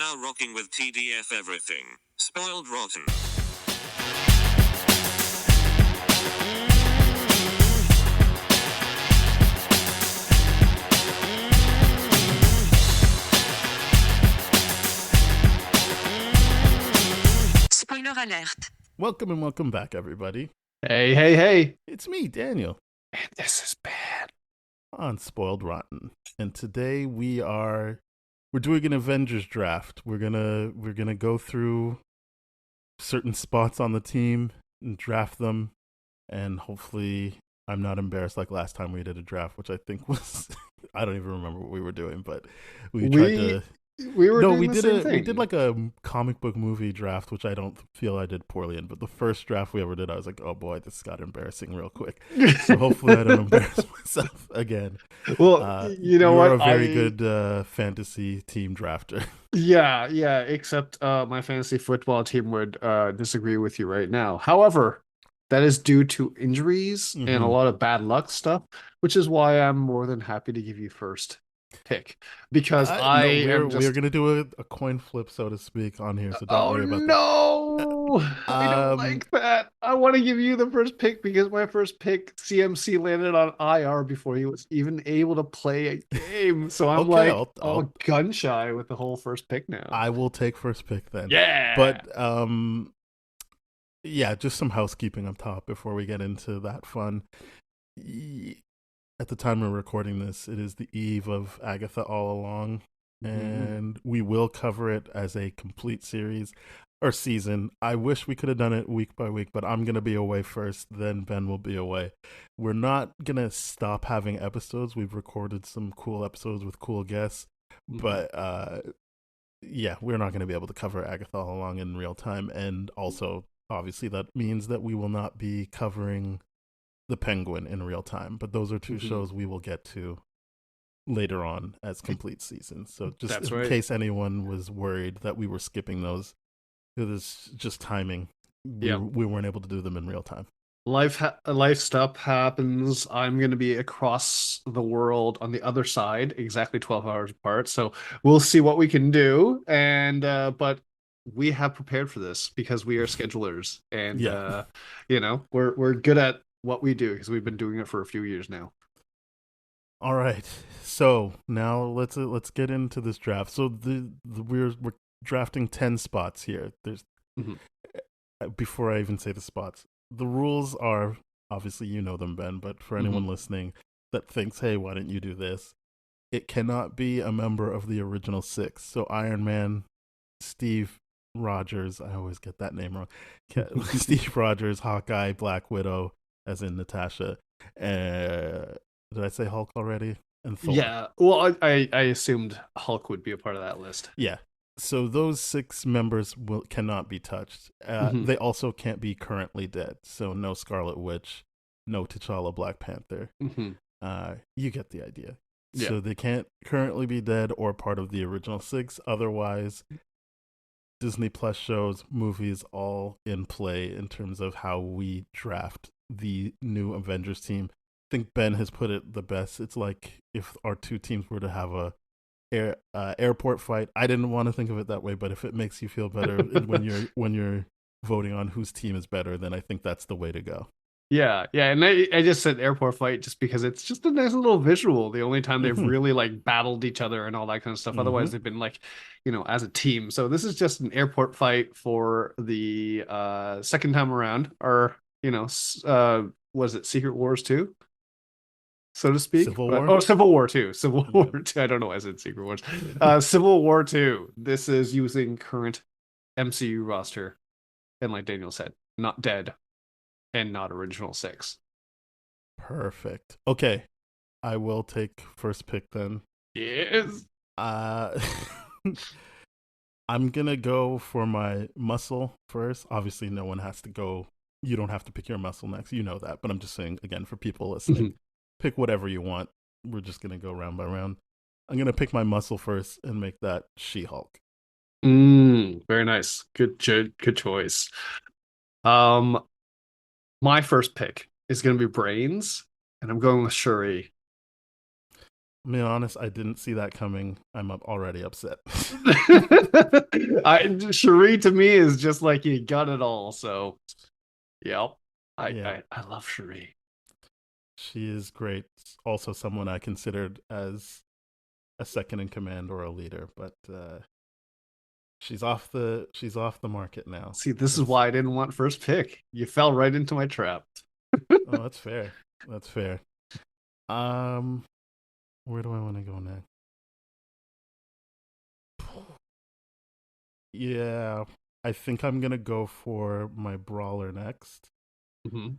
now rocking with TDF everything. Spoiled rotten. Spoiler alert. Welcome and welcome back, everybody. Hey. It's me, Daniel, And this is bad. on Spoiled Rotten. And today we're doing an Avengers draft. We're gonna go through certain spots on the team and draft them, and hopefully I'm not embarrassed like last time we did a draft, which I think was I don't even remember what we were doing, but we tried to we did like a comic book movie draft, which I don't feel I did poorly in, but the first draft we ever did, I was like, oh boy, this got embarrassing real quick. So hopefully I don't embarrass myself again. Well, you know what? You're a very good fantasy team drafter. Yeah, except my fantasy football team would disagree with you right now. However, that is due to injuries and a lot of bad luck stuff, which is why I'm more than happy to give you first pick, because we're gonna do a coin flip, so to speak, on here, so don't worry about that. I don't like that. I want to give you the first pick because my first pick, CMC, landed on IR before he was even able to play a game. So I'm all gun shy with the whole first pick now. I will take first pick then. Yeah. But yeah, just some housekeeping up top before we get into that fun. At the time we're recording this, it is the eve of Agatha All Along, and we will cover it as a complete series or season. I wish we could have done it week by week, but I'm going to be away first, then Ben will be away. We're not going to stop having episodes. We've recorded some cool episodes with cool guests, but yeah, we're not going to be able to cover Agatha All Along in real time, and also, obviously, that means that we will not be covering The Penguin in real time, but those are two shows we will get to later on as complete seasons. So just in case anyone was worried that we were skipping those, it was just timing. We weren't able to do them in real time. Life stuff happens. I'm going to be across the world on the other side, exactly 12 hours apart. So we'll see what we can do. And but we have prepared for this because we are schedulers, and we're good at what we do because we've been doing it for a few years now. All right, so now let's get into this draft. So we're drafting 10 spots here. There's before I even say the spots, the rules are obviously you know them, Ben, but for anyone listening that thinks, hey, why didn't you do this? It cannot be a member of the original six. So Iron Man, Steve Rogers, I always get that name wrong. Steve Rogers, Hawkeye, Black Widow, as in Natasha. Did I say Hulk already? And Thor. Yeah, well, I assumed Hulk would be a part of that list. Yeah, so those six members cannot be touched. They also can't be currently dead. So no Scarlet Witch, no T'Challa, Black Panther. You get the idea. Yeah. So they can't currently be dead or part of the original six. Otherwise, Disney Plus shows, movies, all in play in terms of how we draft the new Avengers team. I think Ben has put it the best. It's like if our two teams were to have a airport fight. I didn't want to think of it that way, but if it makes you feel better when you're voting on whose team is better, then I think that's the way to go. Yeah, and I just said airport fight just because it's just a nice little visual. The only time they've really like battled each other and all that kind of stuff. Otherwise, they've been like, as a team. So this is just an airport fight for the second time around, or was it Secret Wars 2? So to speak. Civil War? Civil War 2. Civil War 2. I don't know why I said Secret Wars. Civil War 2. This is using current MCU roster. And like Daniel said, not dead and not original six. Perfect. Okay. I will take first pick then. Yes. I'm going to go for my muscle first. Obviously, no one has to go. You don't have to pick your muscle next. You know that. But I'm just saying, again, for people listening, pick whatever you want. We're just going to go round by round. I'm going to pick my muscle first and make that She-Hulk. Very nice. Good choice. My first pick is going to be Brains, and I'm going with Shuri. be honest, I didn't see that coming. Already upset. Cherie to me is just like you got it all. So, yep. I Yeah, I, I love Cherie. she is great. Also, someone I considered as a second in command or a leader, but she's off the market now. See, this is It's why I didn't want first pick. You fell right into my trap. oh, that's fair. That's fair. Um, where do I want to go next? Yeah, I think I'm gonna go for my brawler next. Mhm.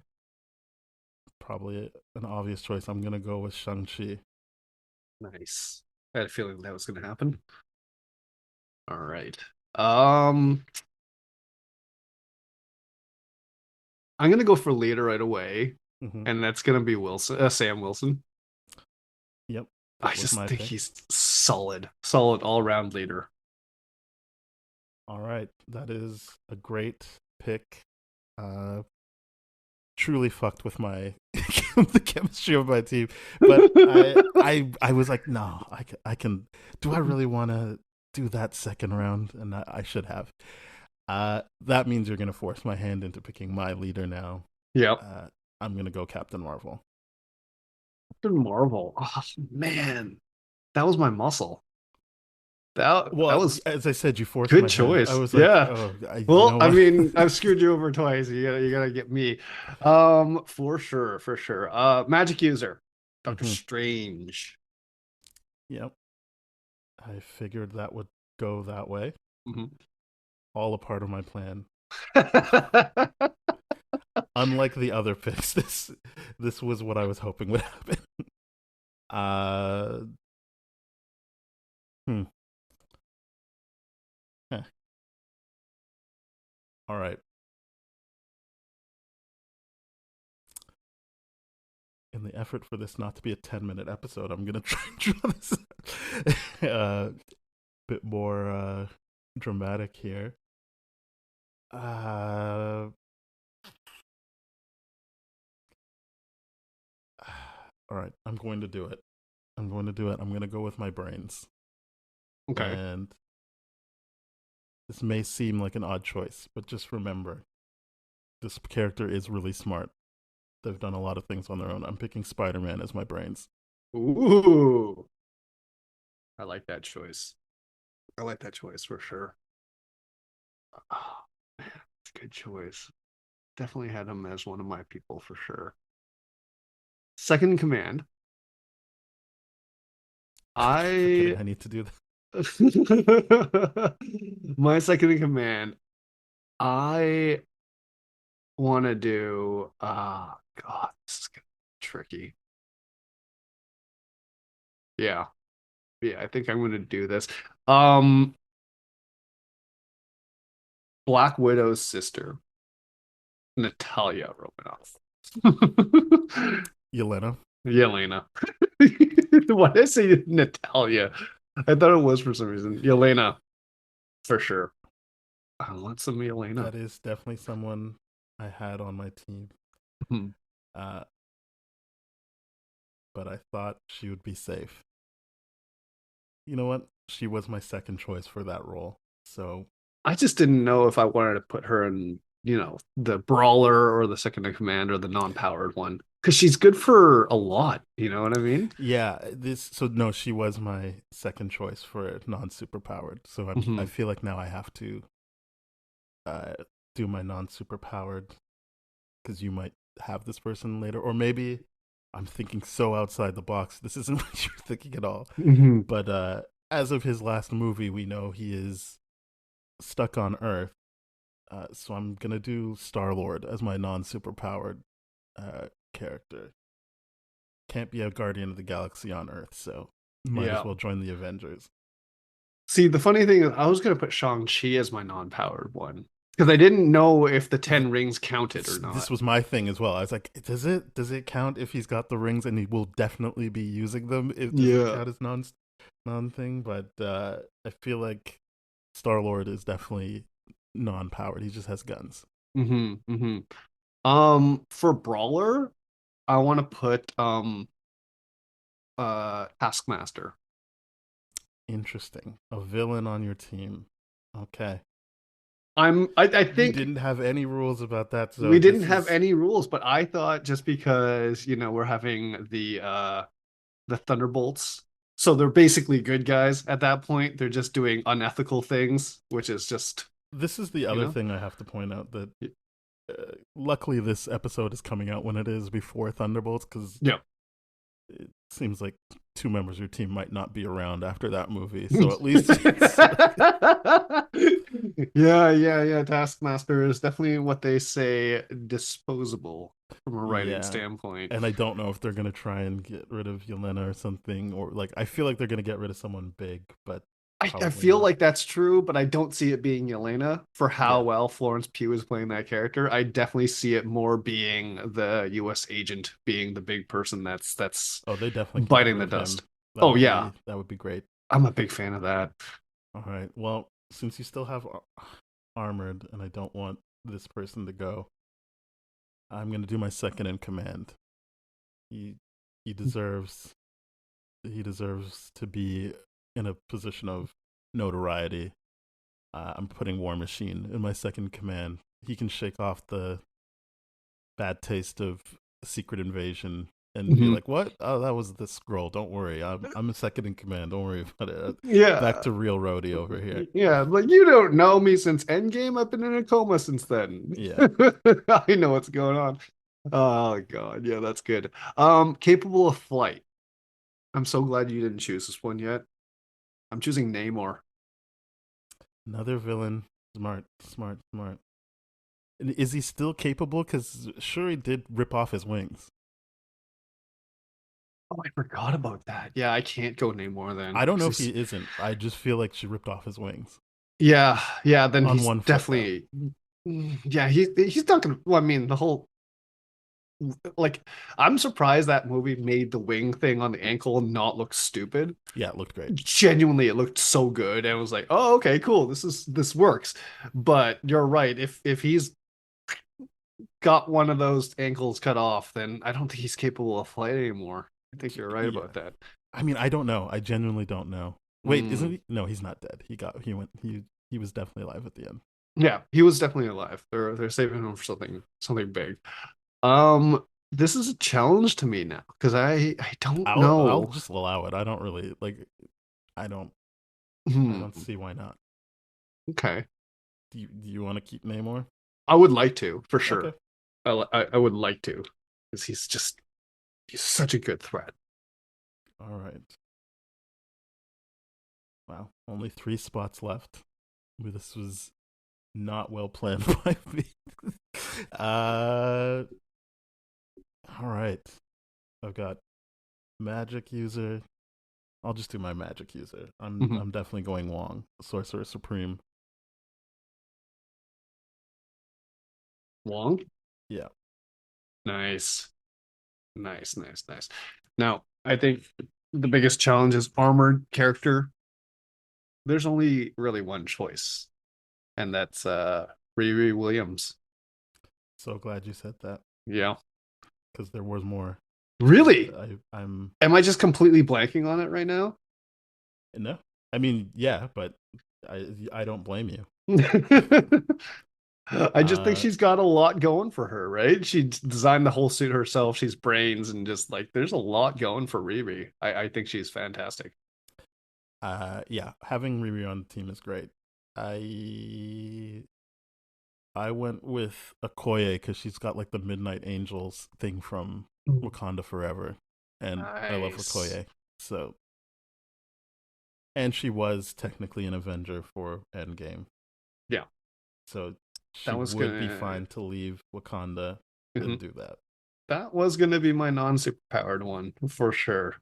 Probably an obvious choice. I'm gonna go with Shang-Chi. Nice. I had a feeling that was going to happen. All right. Um, I'm going to go for leader right away, Hmm. and that's going to be Sam Wilson. Yep, I that was just my think pick. he's solid all around leader. All right, that is a great pick. Uh, truly fucked with my the chemistry of my team, but I was like, no, I can. Do I really want to do that second round? And I should have. That means you're gonna force my hand into picking my leader now. Yep. Uh, I'm gonna go Captain Marvel. Captain Marvel. Oh, man, that was my muscle. That Well, was as I said, you forced good my hand. I choice. was like, Yeah. oh, you Well, know I what? mean, I've screwed you over twice. You gotta get me. For sure, for sure. Magic user, Doctor Hmm. Strange. Yep, I figured that would go that way. Mhm. All a part of my plan. Unlike the other picks, this was what I was hoping would happen. Uh, hmm. Huh. All right. In the effort for this not to be a 10-minute episode, I'm gonna try and draw this bit more dramatic here. Uh, all right, I'm going to do it. I'm going to do it. I'm going to go with my brains. Okay. And this may seem like an odd choice, but just remember this character is really smart. They've done a lot of things on their own. I'm picking Spider Man as my brains. Ooh, I like that choice. I like that choice for sure. Oh, man, it's a good choice. Definitely had him as one of my people for sure. Second in command. Forgetting I I need to do that. my second in command. I want to do. God, this is gonna be tricky. Yeah, yeah. I think I'm going to do this. Um, Black Widow's sister, Natalia Romanoff. Yelena. Yelena. Why did I say Natalia? I thought it was for some reason. Yelena, for sure. I want some Yelena. That is definitely someone I had on my team. Hmm. Uh, but I thought she would be safe. You know what? She was my second choice for that role. So, I just didn't know if I wanted to put her in, the brawler or the second in command or the non-powered one. Because she's good for a lot, you know what I mean? yeah, no, she was my second choice for non-super powered. So I Hmm. feel like now I have to uh do my non-super powered because you might have this person later, or maybe I'm thinking so outside the box. This isn't what you're thinking at all. Hmm. But as of his last movie, we know he is stuck on Earth. So I'm gonna do Star Lord as my non-super powered character. Can't be a Guardian of the Galaxy on Earth, so might as Yeah. well join the Avengers. See, the funny thing is, I was going to put Shang-Chi as my non-powered one because I didn't know if the 10 rings counted or This not. was my thing as well. I was like, does it count if he's got the rings and he will definitely be using them? Does it Yeah. count as non thing? But I feel like Star Lord is definitely non powered. He just has guns. Hmm. For brawler, I want to put Taskmaster. Interesting. A villain on your team. Okay. I We think didn't have any rules about that, so we didn't this have is any rules, but I thought just because, we're having the Thunderbolts. So they're basically good guys at that point. They're just doing unethical things, which is just, this is the you other know. thing I have to point out that luckily this episode is coming out when it is before Thunderbolts because Yeah. it seems like two members of your team might not be around after that movie. So at least Yeah. Taskmaster is definitely what they say disposable from a writing yeah. standpoint. And I don't know if they're gonna try and get rid of Yelena or something, or like I feel like they're gonna get rid of someone big, but I probably feel not. like that's true, but I don't see it being Yelena for how Yeah. well Florence Pugh is playing that character. I definitely see it more being the U.S. agent being the big person that's Oh, they definitely can get biting rid the of him. dust. Oh yeah, That would be great. I'm a big fan of that. All right. Well, since you still have armored, and I don't want this person to go, I'm gonna do my second in command. He he deserves he deserves to be in a position of notoriety. I'm putting War Machine in my second command. He can shake off the bad taste of Secret Invasion and be Mhm. like, "What? Oh, that was the scroll. Don't worry. I'm a second in command. Don't worry about it. Back Yeah, to real Rhodey over here." yeah. Like you don't know me since Endgame. I've been in a coma since then. Yeah. I know what's going on. Oh God, yeah, that's good. Capable of flight. I'm so glad you didn't choose this one yet. I'm choosing Namor. Another villain. Smart, smart, smart. Is he still capable? Because sure, he did rip off his wings. Oh, I forgot about that. Yeah, I can't go Namor then. I don't know 'Cause if he isn't. I just feel like she ripped off his wings yeah, then on he's one foot, though. definitely yeah, he's not gonna well, I mean, the whole like I'm surprised that movie made the wing thing on the ankle not look stupid. Yeah, it looked great. Genuinely, it looked so good, and it was like, oh, okay, cool, this works. But you're right, if he's got one of those ankles cut off, then I don't think he's capable of flight anymore. I think you're right Yeah. about that. I mean, I don't know. I genuinely don't know. Wait, isn't Mm. he? No, he's not dead. He was definitely alive at the end. Yeah, he was definitely alive. They're saving him for something big. This is a challenge to me now because I don't I'll know. just allow it. I don't really like. I don't. I Hmm. don't see why not. Okay, Do you want to keep Namor? I would like to for Okay. sure. I would like to because he's such a good threat. All right. Wow. Only 3 spots left. This was not well planned by me. uh. All right. I've got magic user. I'll just do my magic user. I'm Mhm. I'm definitely going Wong, Sorcerer Supreme. Long, Yeah. nice, nice. Now I think the biggest challenge is armored character. There's only really one choice, and that's Riri Williams. So glad you said that Yeah. because there was more. But Really? I'm Am I just completely blanking on it right now? no. I mean, yeah, but I don't blame you. I just think Uh, she's got a lot going for her, right? She designed the whole suit herself. She's brains and just like there's a lot going for Riri. I think she's fantastic. yeah, having Riri on the team is great. I I went with Okoye because she's got like the Midnight Angels thing from Wakanda Forever, and I love Nice. Okoye. So, and she was technically an Avenger for Endgame, Yeah, so she that was would be gonna fine to leave Wakanda and Mhm. do that. That was gonna be my non-superpowered one for sure.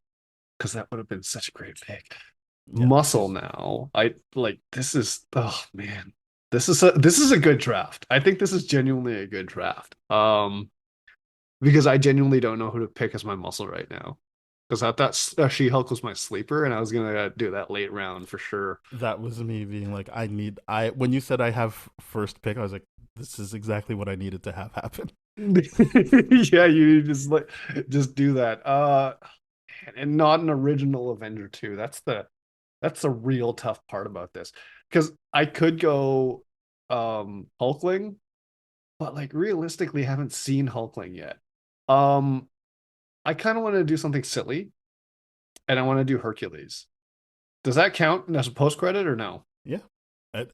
Because that would have been such a great pick. Yeah, Muscle she's now. I like this is oh man. This is a good draft. I think this is genuinely a good draft. Because I genuinely don't know who to pick as my muscle right now. Because I thought She-Hulk was my sleeper, and I was gonna do that late round for sure. that was me being like, I when you said I have first pick, I was like, this is exactly what I needed to have happen. Yeah, you just do that. and not an original Avenger 2. That's the real tough part about this. Because I could go Hulkling, but like realistically haven't seen Hulkling yet. Um I kind of want to do something silly and I want to do Hercules. Does that count as a post credit or no? Yeah.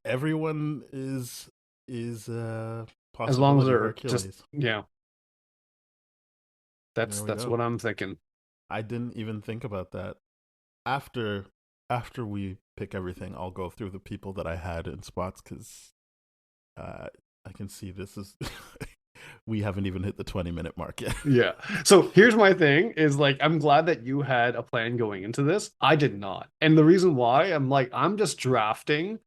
Everyone is As long as possibility they're just Hercules. yeah, There we that's go. what I'm thinking. I didn't even think about that. After after we pick everything, I'll go through the people that I had in spots because I can see this is we haven't even hit the 20-minute mark yet. Yeah. So here's my thing is like I'm glad that you had a plan going into this. I did not. And the reason why I'm just drafting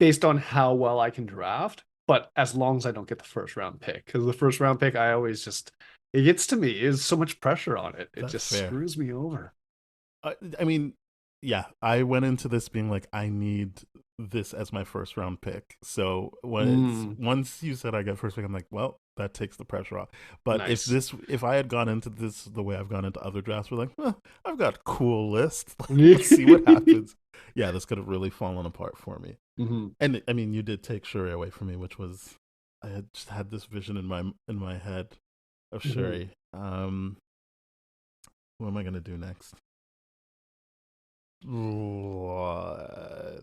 based on how well I can draft, but as long as I don't get the first round pick, because the first round pick I always just it gets to me. There's so much pressure on it. It That's just fair. screws me over. I mean, yeah, I went into this being like, I need this as my first round pick. So once you said I got first pick, I'm like, well, that takes the pressure off. But Nice. if I had gone into this the way I've gone into other drafts, we're like, I've got a cool list. Let's see what happens. Yeah, this could have really fallen apart for me. Mm-hmm. And I mean, you did take Shuri away from me, which was I had just had this vision in my head of Shuri. What am I gonna do next? What?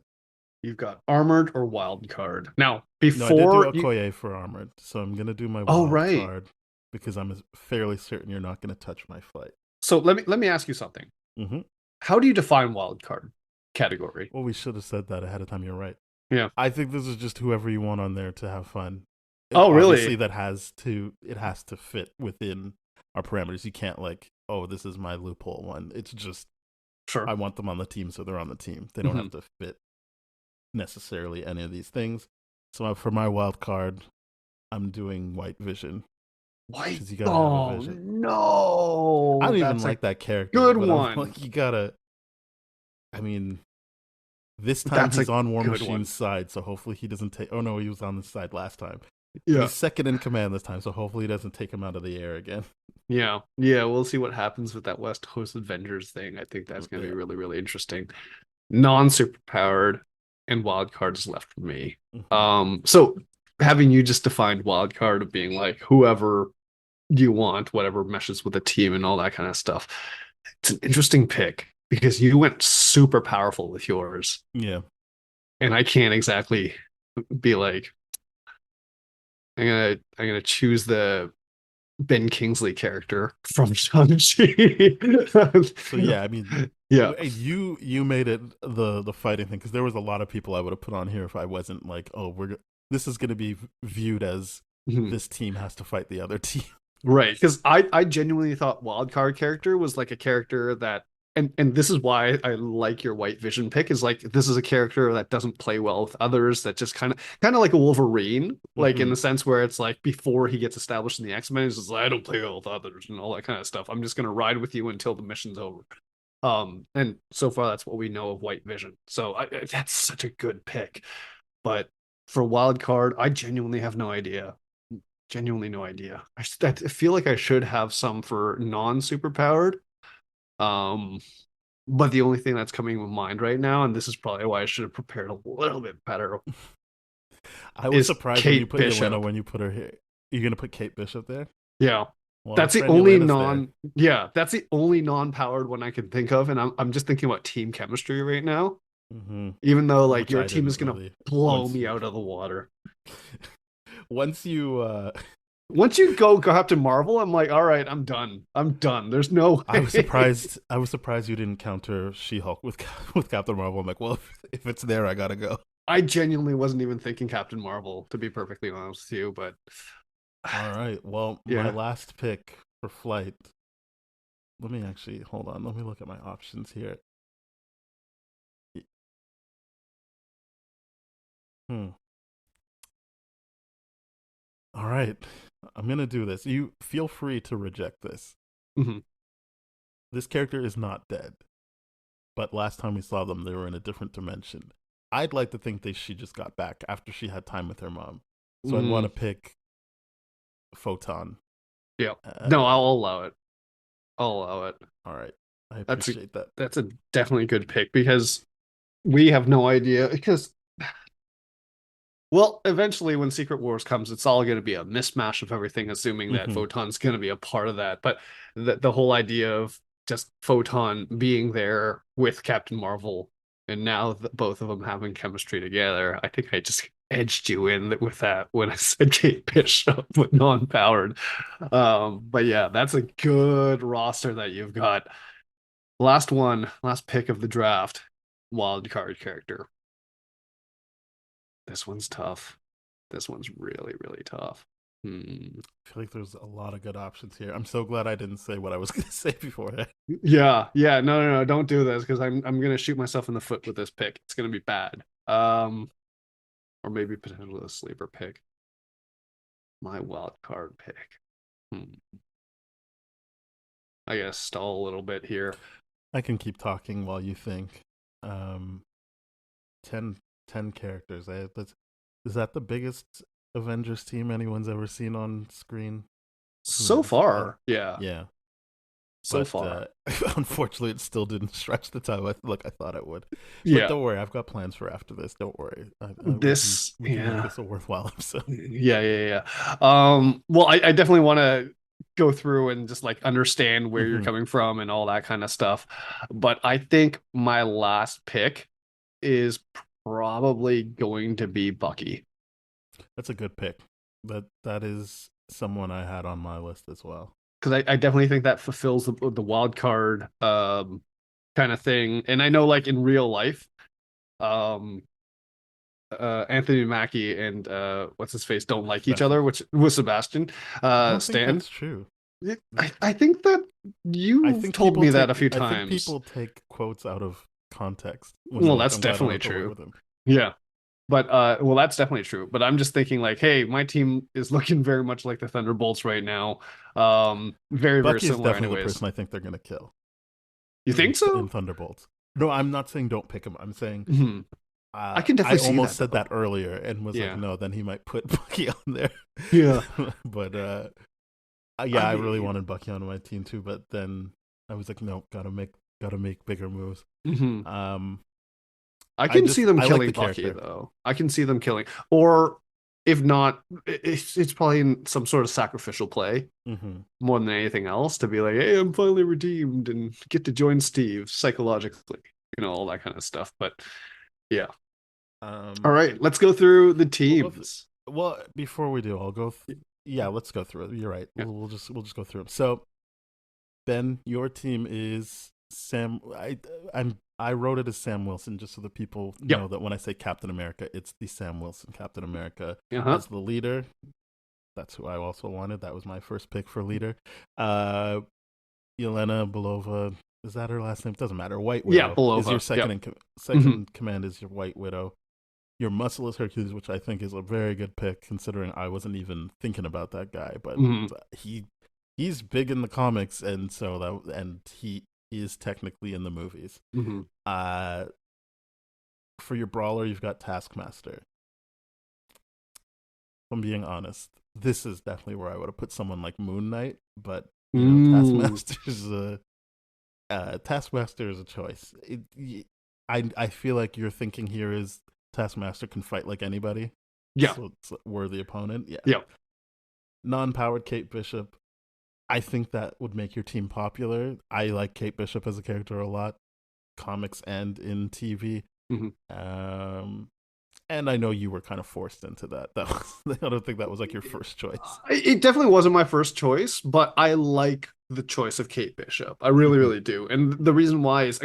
You've got armored or wild card. Now, No, I did do before you Okoye for armored, so I'm gonna do my Oh, wild right. card because I'm fairly certain you're not gonna touch my flight. So let me ask you something. Mm-hmm. How do you define wild card category? Well, we should have said that ahead of time. You're right. Yeah. I think this is just whoever you want on there to have fun. Oh, Obviously, really? that has to fit within our parameters. You can't like, oh, this is my loophole one. It's just Sure. I want them on the team, so they're on the team. They don't Mm-hmm. have to fit necessarily any of these things. So for my wild card, I'm doing White Vision White. because you gotta have a Oh vision. I no, don't even that's a like that character, good but I'm one. like, you gotta. I mean, this time That's a he's on War good Machine's one. side, so hopefully he doesn't take. Oh no, he was on the side last time. Yeah. He's second in command this time, so hopefully he doesn't take him out of the air again. Yeah. Yeah. We'll see what happens with that West Coast Avengers thing. I think that's going to be Yeah. really, really interesting. Non-super powered and wild card is left for me. Mm-hmm. So having you just defined wild card of being like whoever you want, whatever meshes with the team and all that kind of stuff. It's an interesting pick because you went super powerful with yours. Yeah. And I can't exactly be like, I'm gonna choose the Ben Kingsley character from Shang-Chi. So yeah, I mean, Yeah. you made it the fighting thing because there was a lot of people I would have put on here if I wasn't like, oh, this is going to be viewed as Mhm. this team has to fight the other team. Right. Because I genuinely thought wildcard character was like a character that and this is why I like your White Vision pick is like this is a character that doesn't play well with others that just kind of like a Wolverine like in Mm-hmm. the sense where it's like before he gets established in the X-Men he's just like I don't play well with others and all that kind of stuff. I'm just gonna ride with you until the mission's over. And so far that's what we know of White Vision. So that's such a good pick. But for wild card, I genuinely have no idea. Genuinely no idea. I feel like I should have some for non-super powered. Um, but the only thing that's coming to mind right now, and this is probably why I should have prepared a little bit better, I was is surprised when you Kate put Yelena Bishop. when you put her here. You're gonna put Kate Bishop there? Yeah. Well, our That's the friend only Yelena's there. non yeah, that's the only non-powered one I can think of. And I'm just thinking about team chemistry right now. Mm-hmm. Even though like Which your I team is didn't gonna really. blow me out of the water. Once you Once you go Captain Marvel, I'm like, all right, I'm done. I'm done. There's no I was way. surprised. I was surprised you didn't counter She-Hulk with with Captain Marvel. I'm like, well, if it's there, I gotta go. I genuinely wasn't even thinking Captain Marvel, to be perfectly honest with you, but All right. Well, my yeah. last pick for flight. Let me actually hold on. Let me look at my options here. Hmm. All right. I'm gonna do this. You feel free to reject this. Mhm. This character is not dead, but last time we saw them, they were in a different dimension. I'd like to think that she just got back after she had time with her mom. So I'd want to pick Photon. Yeah. No, Uh, I'll allow it. I'll allow it. all right. I That's a appreciate that. that's a definitely good pick because we have no idea because well, eventually when Secret Wars comes, it's all going to be a mismatch of everything, assuming that Hmm. Photon's going to be a part of that. But the whole idea of just Photon being there with Captain Marvel and now both of them having chemistry together, I think I just edged you in with that when I said Kate Bishop with non-powered. But yeah, that's a good roster that you've got. Last pick of the draft, wild card character. This one's tough. This one's really, really tough. I feel like there's a lot of good options here. I'm so glad I didn't say what I was going to say before. Yeah. No. Don't do this because I'm gonna shoot myself in the foot with this pick. It's gonna be bad. Or maybe potentially a sleeper pick. My wild card pick. Hmm. I guess stall a little bit here. I can keep talking while you think. Um, 10, 10 characters. Is that the biggest Avengers team anyone's ever seen on screen? Who So knows? far, yeah. Yeah. So But far, unfortunately, it still didn't stretch the time I thought it would. But yeah. don't worry, I've got plans for after this. Don't worry, This, we can make yeah. this a worthwhile episode. Yeah. Well, I definitely want to go through and just like understand where you're Hmm. coming from and all that kind of stuff. But I think my last pick is probably going to be Bucky. That's a good pick. That is someone I had on my list as well. Because I definitely think that fulfills the wild card kind of thing. And I know like in real life, um Anthony Mackie and what's his face don't like each Sebastian. other, which was Sebastian I don't think Stan. that's true. I think that I you've think told people me that take a few I think times. people take quotes out of context when they're Well, like, that's "I'm glad I don't definitely have to work true. with him." Yeah. But well, that's definitely true. But I'm just thinking like, hey, my team is looking very much like the Thunderbolts right now. Very, very Bucky is similar definitely the anyways. person I think they're gonna kill You think in so? Thunderbolts. No, I'm not saying don't pick him. I'm saying Hmm. I can I definitely see almost that said that though. earlier and was like, Yeah. no, then he might put Bucky on there. Yeah. But yeah, I I really mean, wanted Bucky on my team too. But then I was like, no, gotta make bigger moves. mhm. Um, I can see them I like the killing Bucky character. though. I can see them killing, or if not, it's probably in some sort of sacrificial play Hmm. more than anything else to be like, hey, I'm finally redeemed and get to join Steve psychologically, all that kind of stuff. But yeah. All Um, right, let's go through the we'll go. teams. Well, before we do, I'll go. Yeah, let's go through it. You're right. Yeah. We'll just go through them. So Ben, your team is Sam. I wrote it as Sam Wilson just so that people Yep. know that when I say Captain America, it's the Sam Wilson Captain America Uh-huh. as the leader. That's who I also wanted. That was my first pick for leader. Uh, Yelena Belova, is that her last name? Doesn't matter. White Yeah, Widow is your Belova. second Yep. in second Mhm. in command is your White Widow. Your muscle is Hercules, which I think is a very good pick considering I wasn't even thinking about that guy, but Mhm. he's big in the comics, and he is technically in the movies. Mhm. Uh, for your brawler, you've got Taskmaster. If I'm being honest, this is definitely where I would have put someone like Moon Knight, but Mm. Taskmaster is a choice. I feel like your thinking here is Taskmaster can fight like anybody, Yeah. so it's a worthy opponent. Yeah, Yeah. non-powered Kate Bishop. I think that would make your team popular. I like Kate Bishop as a character a lot, comics and in TV. Mhm. And I know you were kind of forced into that. I don't think that was like your first choice. It definitely wasn't my first choice, but I like the choice of Kate Bishop. I really, Hmm. really do. And the reason why is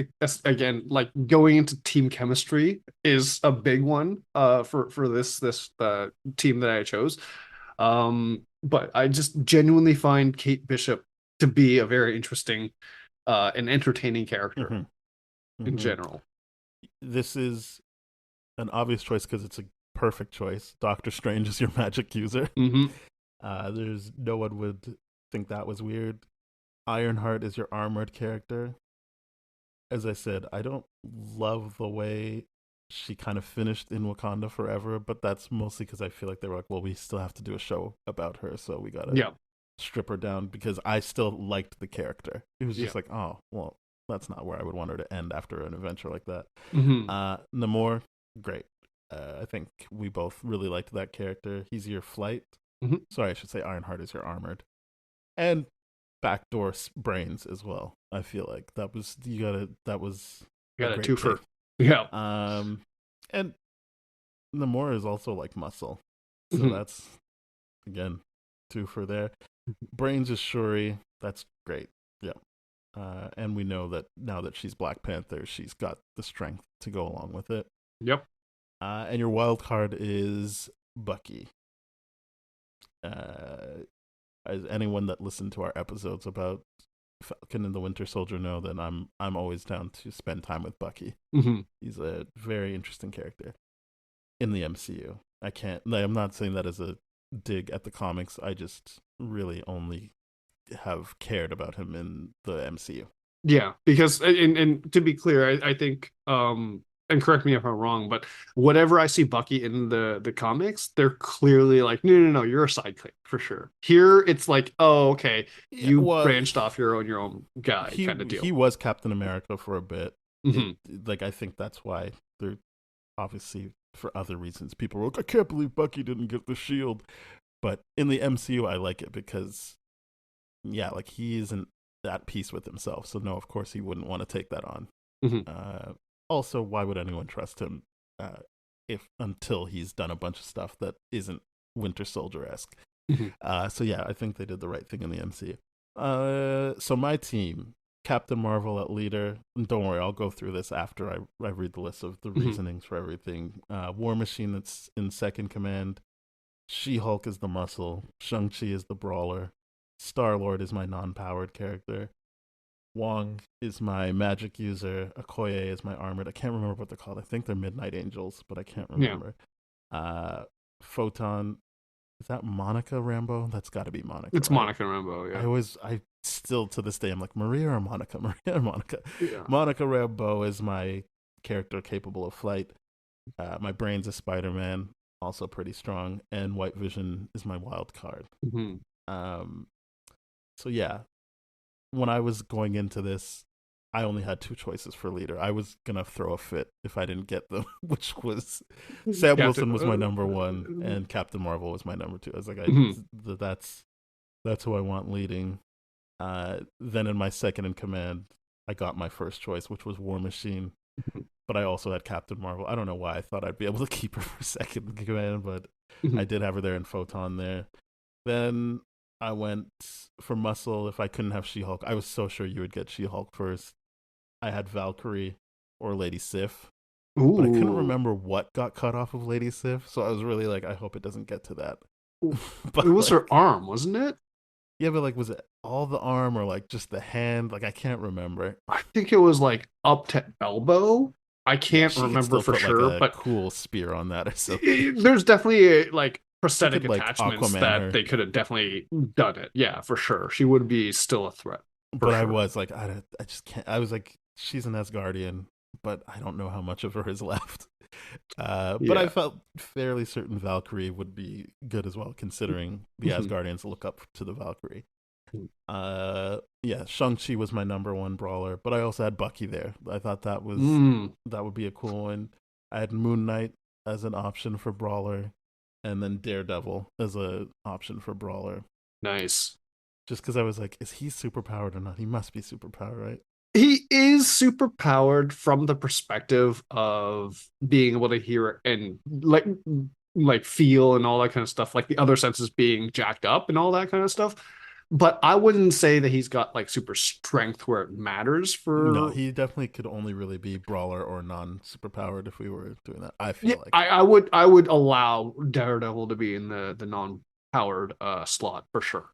again, like going into team chemistry is a big one for this team that I chose. But I just genuinely find Kate Bishop to be a very interesting and entertaining character Hmm. in Hmm. general. This is an obvious choice because it's a perfect choice. Doctor Strange is your magic user. Hmm. There's no one would think that was weird. Ironheart is your armored character. As I said, I don't love the way she kind of finished in Wakanda Forever, but that's mostly because I feel like they were like, well, we still have to do a show about her, so we gotta Yeah. strip her down because I still liked the character. It was Yeah. just like, oh, well, that's not where I would want her to end after an adventure like that. Hmm. Namor, great. I think we both really liked that character. He's your flight. Hmm. Sorry, I should say Ironheart is your armored. And backdoor brains as well. I feel like that was Got a great twofer. pick. Yeah. And Namor is also like muscle, so Hmm. that's again two for there. Brains is Shuri. That's great. Yeah. And we know that now that she's Black Panther, she's got the strength to go along with it. Yep. And your wild card is Bucky. As anyone that listened to our episodes about Falcon and the Winter Soldier know, that I'm always down to spend time with Bucky. Hmm. He's a very interesting character in the MCU. I'm not saying that as a dig at the comics. I just really only have cared about him in the MCU. Yeah, because and to be clear, I think and correct me if I'm wrong, but whatever I see Bucky in the comics, they're clearly like, no, you're a sidekick for sure. Here it's like, oh, okay, Yeah, you well, branched off your own guy kind of deal. He was Captain America for a bit. Hmm. Like I think that's why they're obviously for other reasons. People were like, I can't believe Bucky didn't get the shield. But in the MCU, I like it because, yeah, like he isn't at peace with himself. So no, of course he wouldn't want to take that on. Hmm. Also, why would anyone trust him if until he's done a bunch of stuff that isn't Winter Soldier esque? Hmm. So yeah, I think they did the right thing in the MCU. So my team, Captain Marvel at leader. And don't worry, I'll go through this after I read the list of the reasonings for everything. War Machine that's in second command. She-Hulk is the muscle. Shang-Chi is the brawler. Star-Lord is my non-powered character. Wong is my magic user. Okoye is my armored. I can't remember what they're called. I think they're Midnight Angels, but I can't remember. Yeah. Photon, is that Monica Rambeau? That's got to be Monica. It's right? Monica Rambeau. Yeah. I still to this day, I'm like Maria or Monica. Maria or Monica. Yeah. Monica Rambeau is my character capable of flight. My brain's a Spider-Man, also pretty strong, and White Vision is my wild card. Hmm. So yeah, when I was going into this, I only had two choices for leader. I was gonna throw a fit if I didn't get them, which was Sam Wilson was my number one, and Captain Marvel was my number two. I was like, that's who I want leading. Then in my second in command, I got my first choice, which was War Machine. But I also had Captain Marvel. I don't know why I thought I'd be able to keep her for second in command, but I did have her there in Photon there. Then I went for muscle if I couldn't have She-Hulk. I was so sure you would get She-Hulk first. I had Valkyrie or Lady Sif. Ooh. But I couldn't remember what got cut off of Lady Sif, so I was really like, I hope it doesn't get to that. But it was her arm, wasn't it? Yeah, but like, was it all the arm or like just the hand? Like, I can't remember. I think it was like up to elbow. I can't remember for sure, like but cool spear on that or something. There's definitely like prosthetic could, like, attachments Aquaman that her. they could have definitely done it. Yeah, for sure. She would be still a threat. But sure. I was like, I just can't. I was like, she's an Asgardian, but I don't know how much of her is left. But I felt fairly certain Valkyrie would be good as well, considering the Asgardians look up to the Valkyrie. Yeah, Shang-Chi was my number one brawler, but I also had Bucky there. I thought that would be a cool one. I had Moon Knight as an option for brawler, and then Daredevil as an option for brawler. Nice. Just because I was like, is he superpowered or not? He must be superpowered, right? He is superpowered from the perspective of being able to hear and like feel and all that kind of stuff, like the other senses being jacked up and all that kind of stuff. But I wouldn't say that he's got like super strength where it matters for. No, he definitely could only really be brawler or non-superpowered if we were doing that. I feel like I would allow Daredevil to be in the non-powered slot for sure.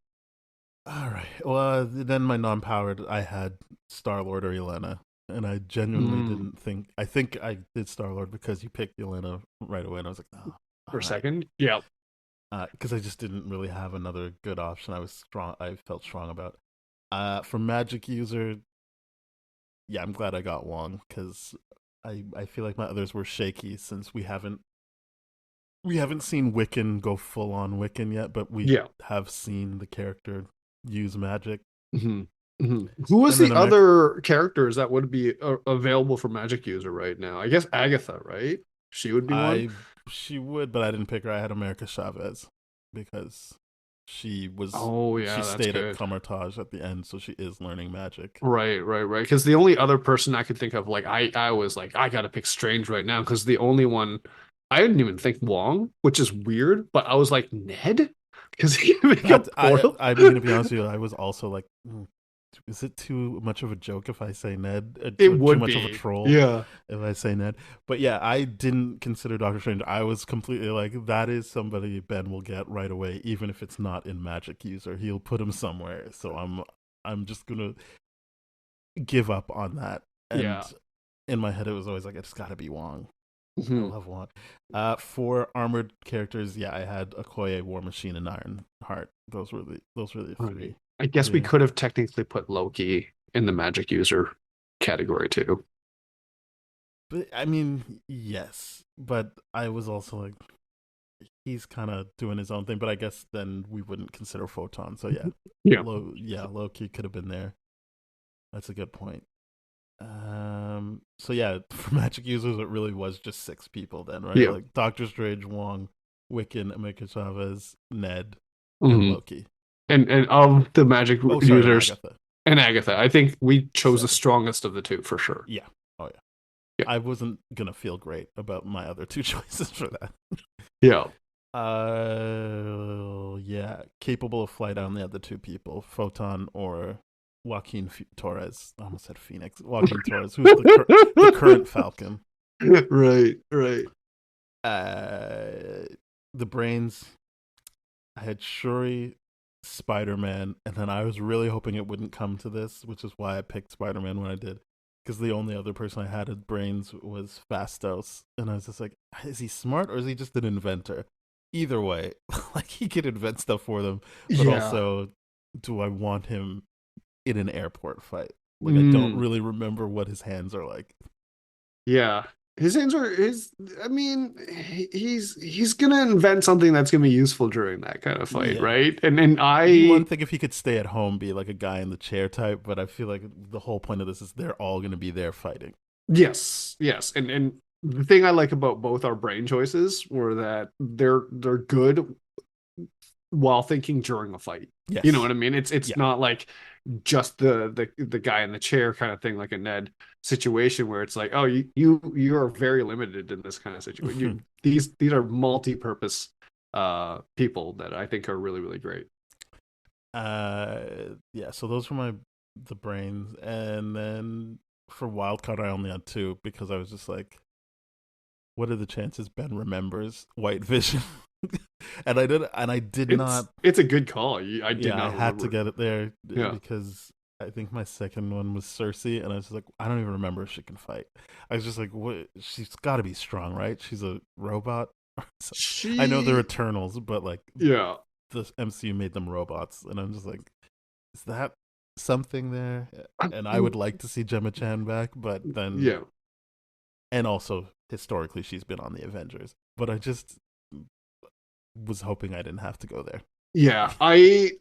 All right. Well, then my non-powered, I had Star-Lord or Yelena, and I genuinely didn't think. I think I did Star-Lord because you picked Yelena right away, and I was like, oh. For a second, yeah. Because I just didn't really have another good option. I felt strong about. For magic user, yeah, I'm glad I got Wong because I feel like my others were shaky since we haven't seen Wiccan go full on Wiccan yet, but we have seen the character use magic. Who was And then the America. other characters that would be available for Magic User right now? I guess Agatha, right? She would be one. I She would, but I didn't pick her. I had America Chavez because Oh she yeah, that's stayed at good. Comertage at the end, so she is learning magic. Right. Because the only other person I could think of, like I was like, I gotta pick Strange right now because the only one I didn't even think Wong, which is weird, but I was like Ned because he can make a That portal. I'm gonna be honest with you. I was also like, is it too much of a joke if I say Ned, It or too would much of a be, troll yeah. if I say Ned? But yeah, I didn't consider Doctor Strange. I was completely like, that is somebody Ben will get right away, even if it's not in Magic User. He'll put him somewhere. So I'm just gonna give up on that. And Yeah. in my head, it was always like, it's got to be Wong. I Mhm. love Wong. For armored characters, yeah, I had Okoye, War Machine, and Ironheart. Those were the Right. three. I guess we Yeah. could have technically put Loki in the Magic User category too. But I mean, yes, but I was also like, he's kind of doing his own thing. But I guess then we wouldn't consider Photon. So yeah, Yeah. Loki could have been there. That's a good point. So yeah, for Magic users, it really was just six people then, right? Yeah. Like Doctor Strange, Wong, Wiccan, America Chavez, Ned, and Mhm. Loki. And of the Magic Oh, sorry, and users Agatha. and Agatha, I think we chose the Seven. strongest of the two for sure. Yeah. Oh yeah. Yeah. I wasn't gonna feel great about my other two choices for that. Yeah. Yeah, capable of flight. I only had the two people: Photon or Joaquin Torres. I almost said Phoenix. Joaquin Torres, who's the current Falcon. Right. Uh, the brains. I had Shuri, Spider Man, and then I was really hoping it wouldn't come to this, which is why I picked Spider Man when I did. Because the only other person I had at brains was Fastos, and I was just like, is he smart or is he just an inventor? Either way, like he could invent stuff for them, but Yeah. also, do I want him in an airport fight? Like I don't Mm. really remember what his hands are like. Yeah. His hands are his I mean, he's gonna invent something that's gonna be useful during that kind of fight, Yeah, right? And it'd be one I thing if he could stay at home, be like a guy in the chair type, but I feel like the whole point of this is they're all going to be there fighting. yes. And the thing I like about both our brain choices were that they're good while thinking during a fight. You know Yes. what I mean? It's Yeah. not like just the guy in the chair kind of thing, like a Ned situation where it's like, oh, you are very limited in this kind of situation. These are multi-purpose people that I think are really great. Yeah, so those were the brains, and then for wildcard I only had two because I was just like, what are the chances Ben remembers White Vision? And I did not. It's a good call. I did Yeah, I not had to remember. get it there Yeah. because I think my second one was Cersei, and I was just like, I don't even remember if she can fight. I was just like, what? She's got to be strong, right? She's a robot. I know they're She Eternals, but like yeah. the MCU made them robots, and I'm just like, is that something there? And I would like to see Gemma Chan back, but then, Yeah. and also historically, she's been on the Avengers, but I just was hoping I didn't have to go there. Yeah, I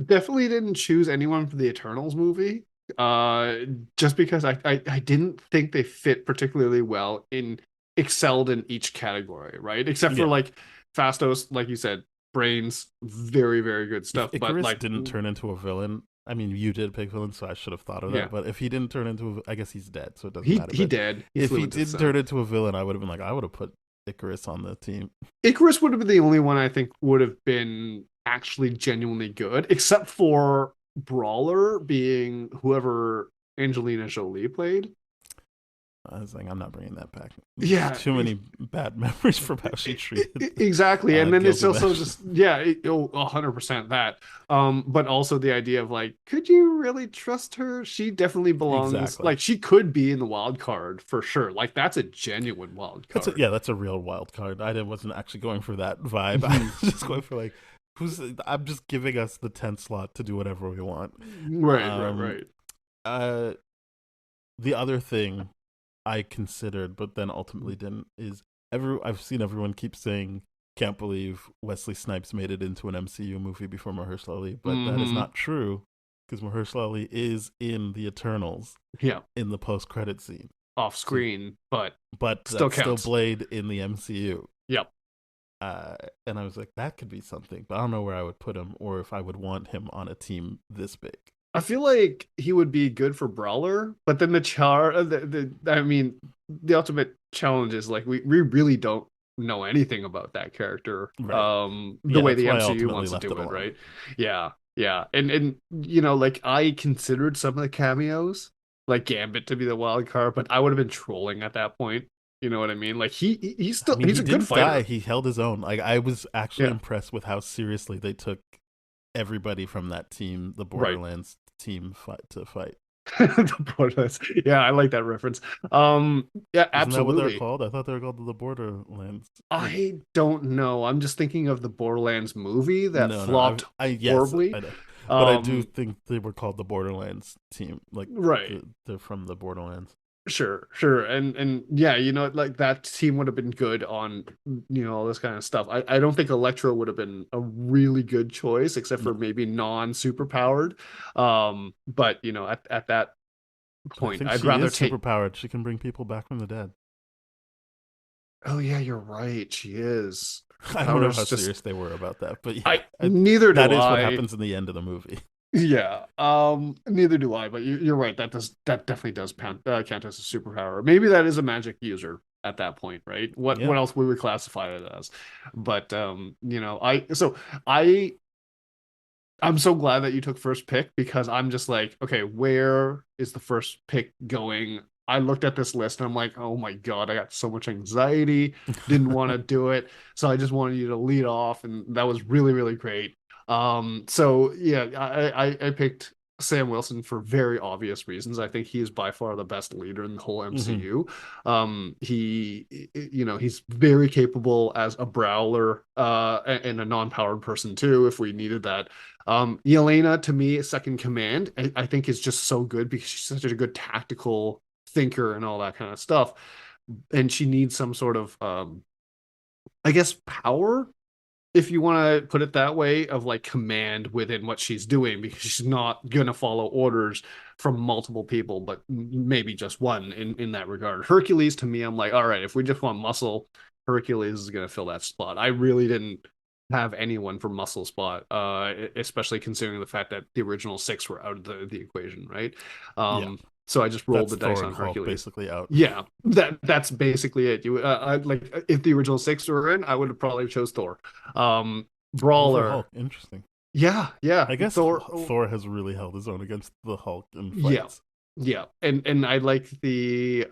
definitely didn't choose anyone for the Eternals movie. Uh just because I didn't think they fit particularly well in excelled in each category, right? Except for Yeah, like Fastos, like you said, brains, very good if stuff. But Icarus like didn't turn into a villain, I mean, you did pick villain, so I should have thought of yeah, that. But if he didn't turn into, I guess he's dead, so it doesn't matter. he But did. He if flew he into the didn't sun. turn into a villain, I would have been like, I would have put Icarus on the team. Icarus would have been the only one I think would have been actually genuinely good, except for Brawler being whoever Angelina Jolie played. I was like, I'm not bringing that back. There's Yeah, too many bad memories from how she treated exactly. And then it's also Gilgamesh. just yeah, 100% that. But also the idea of like, could you really trust her? She definitely belongs. Exactly. Like, she could be in the wild card for sure. Like, that's a genuine wild card. That's a real wild card. Wasn't actually going for that vibe. I Mhm. was just going for like, who's? I'm just giving us the 10th slot to do whatever we want. Um, Right. uh, the other thing I considered, but then ultimately didn't, is I've seen everyone keep saying, can't believe Wesley Snipes made it into an MCU movie before Mahershala Ali, but that is Hmm. not true because Mahershala Ali is in the Eternals Yeah, in the post credit scene. off So, screen, but but still that's still counts. Blade in the MCU. Yep. And I was like, that could be something, but I don't know where I would put him or if I would want him on a team this big. I feel like he would be good for Brawler, but then I mean, the ultimate challenge is like we really don't know anything about that character. Right. The Yeah, way that's the why I MCU ultimately wants to left it do it, alone. right? Yeah, yeah. And you know, like I considered some of the cameos, like Gambit to be the wild card, but I would have been trolling at that point. You know what I mean? Like I mean, he's he a good didn't die. fighter. He held his own. Like I was actually Yeah, impressed with how seriously they took everybody from that team, the right. Borderlands team, fight. The Borderlands. Yeah, I like that reference. Yeah, Isn't that what they're absolutely. called? I thought they were called the Borderlands. Like, I don't know. I'm just thinking of the Borderlands movie that no, flopped I yes, horribly. I know, but I do Um, think they were called the Borderlands team. Like right. they're from the Borderlands. Sure, sure. And yeah, you know, like that team would have been good on, you know, all this kind of stuff. I don't think Electro would have been a really good choice, except for No, maybe non-super powered. But you know, at that I point, think I'd she rather is super take. powered. She can bring people back from the dead. Oh yeah, you're right. She is. Her I don't know how powers just serious they were about that, but yeah, I neither that do is what I. happens in the end of the movie. Yeah, neither do I, but you're right. That definitely does count as a superpower. Maybe that is a magic user at that point, right? Yeah. What else would we classify it as? But you know, I I'm so glad that you took first pick because I'm just like, okay, where is the first pick going? I looked at this list and I'm like, oh my God, I got so much anxiety, didn't want to do it. So I just wanted you to lead off, and that was really, really great. So yeah, I picked Sam Wilson for very obvious reasons. I think he is by far the best leader in the whole Hmm. MCU. You know, he's very capable as a brawler, and a non-powered person too, if we needed that. Yelena, to me, second command, I think is just so good because she's such a good tactical thinker and all that kind of stuff. And she needs some sort of, I guess, power, if you want to put it that way, of like command within what she's doing, because she's not going to follow orders from multiple people, but maybe just one in that regard. Hercules, to me, I'm like, all right, if we just want muscle, Hercules is going to fill that spot. I really didn't have anyone for muscle spot, especially considering the fact that the original six were out of the equation, right? Yeah, So I just rolled that's the dice Thor on and Hulk Hercules. basically out. Yeah, that's basically it. You, I like if the original six were in, I would have probably chose Thor. Over Brawler. Hulk, interesting. Yeah, yeah. I guess Thor. Thor has really held his own against the Hulk in Yeah, fights. yeah. And I like the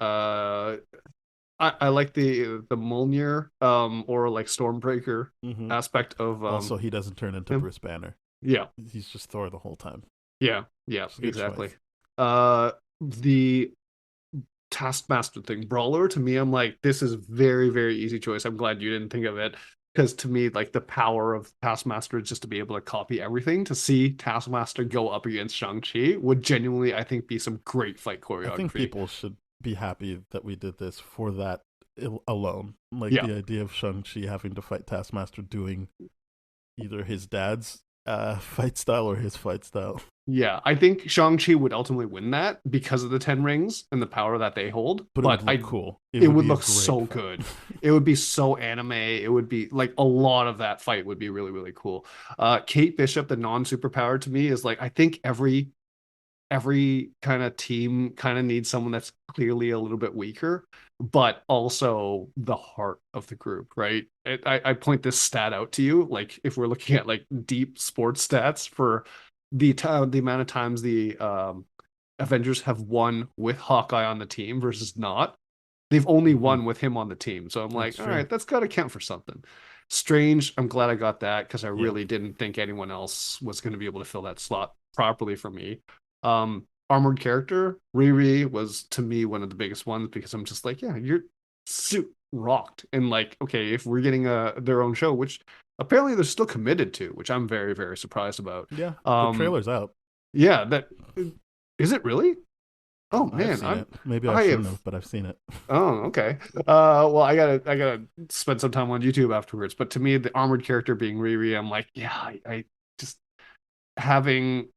I like the Mjolnir or like Stormbreaker Hmm. aspect of Also, he doesn't turn into him. Bruce Banner. Yeah, He's just Thor the whole time. yeah, yeah. It's a good Exactly. choice. The Taskmaster thing, Brawler, to me, I'm like, this is very, very easy choice. I'm glad you didn't think of it. Because to me, like the power of Taskmaster is just to be able to copy everything. To see Taskmaster go up against Shang-Chi would genuinely, I think, be some great fight I think choreography. people should be happy that we did this for that alone. Like Yeah, the idea of Shang-Chi having to fight Taskmaster doing either his dad's fight style or his fight style. yeah. I think Shang-Chi would ultimately win that because of the Ten Rings and the power that they hold. But it would But look cool. It it would would be a look great so fight. good. It would be so anime. It would be like a lot of that fight would be really, really cool. Kate Bishop, the non-superpower to me, is like I think every kind of team kind of needs someone that's clearly a little bit weaker, but also the heart of the group, right? I point this stat out to you. Like if we're looking at like deep sports stats for the amount of times the Avengers have won with Hawkeye on the team versus not, they've only Hmm. won with him on the team. So I'm That's like, all true. right, that's got to count for something. Strange. I'm glad I got that because I Yeah. really didn't think anyone else was going to be able to fill that slot properly for me. Armored character, Riri was to me one of the biggest ones because I'm just like, yeah, your suit rocked. And like, okay, if we're getting their own show, which apparently they're still committed to, which I'm very, very surprised about. Yeah. The Um, trailer's out. yeah, that is it really? Oh I've man, seen it. Maybe I I shouldn't have have, but I've seen it. oh, okay. Well, I gotta spend some time on YouTube afterwards. But to me, the armored character being Riri, I'm like, yeah, I just having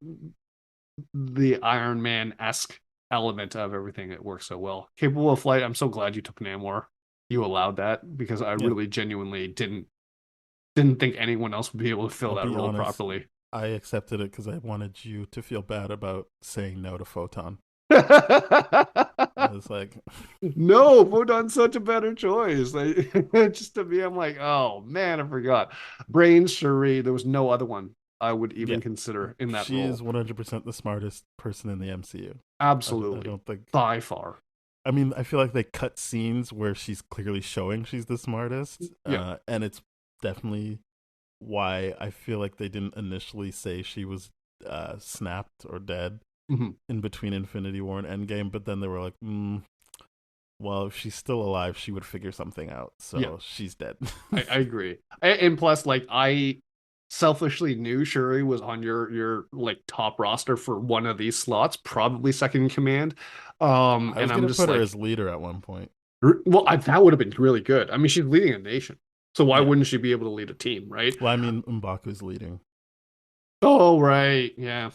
the Iron Man-esque element of everything. It works so well. Capable of flight. I'm so glad you took Namor. You allowed that because I Yeah, really genuinely didn't think anyone else would be able to fill I'll that be role honest. properly. I accepted it because I wanted you to feel bad about saying no to Photon. I was like, No, Photon's such a better choice. Like, just to me, I'm like, oh man, I forgot. Brains, Shuri. There was no other one I would yeah, even consider in that she is role. 100% the smartest person in the MCU. I Absolutely, don't think. by far. I mean, I feel like they cut scenes where she's clearly showing she's the smartest, Yeah. and it's definitely why I feel like they didn't initially say she was snapped or dead Mhm. in between Infinity War and Endgame, but then they were like, well, if she's still alive, she would figure something out. Yeah. So she's dead. I agree. And plus, like I selfishly knew Shuri was on your like top roster for one of these slots, probably second in command. I And was I'm gonna just put her like, as leader at one point. well, that would have been really good. I mean, she's leading a nation, so why Yeah. wouldn't she be able to lead a team, right? Well, I mean, M'Baku's leading. Oh, right. Yeah.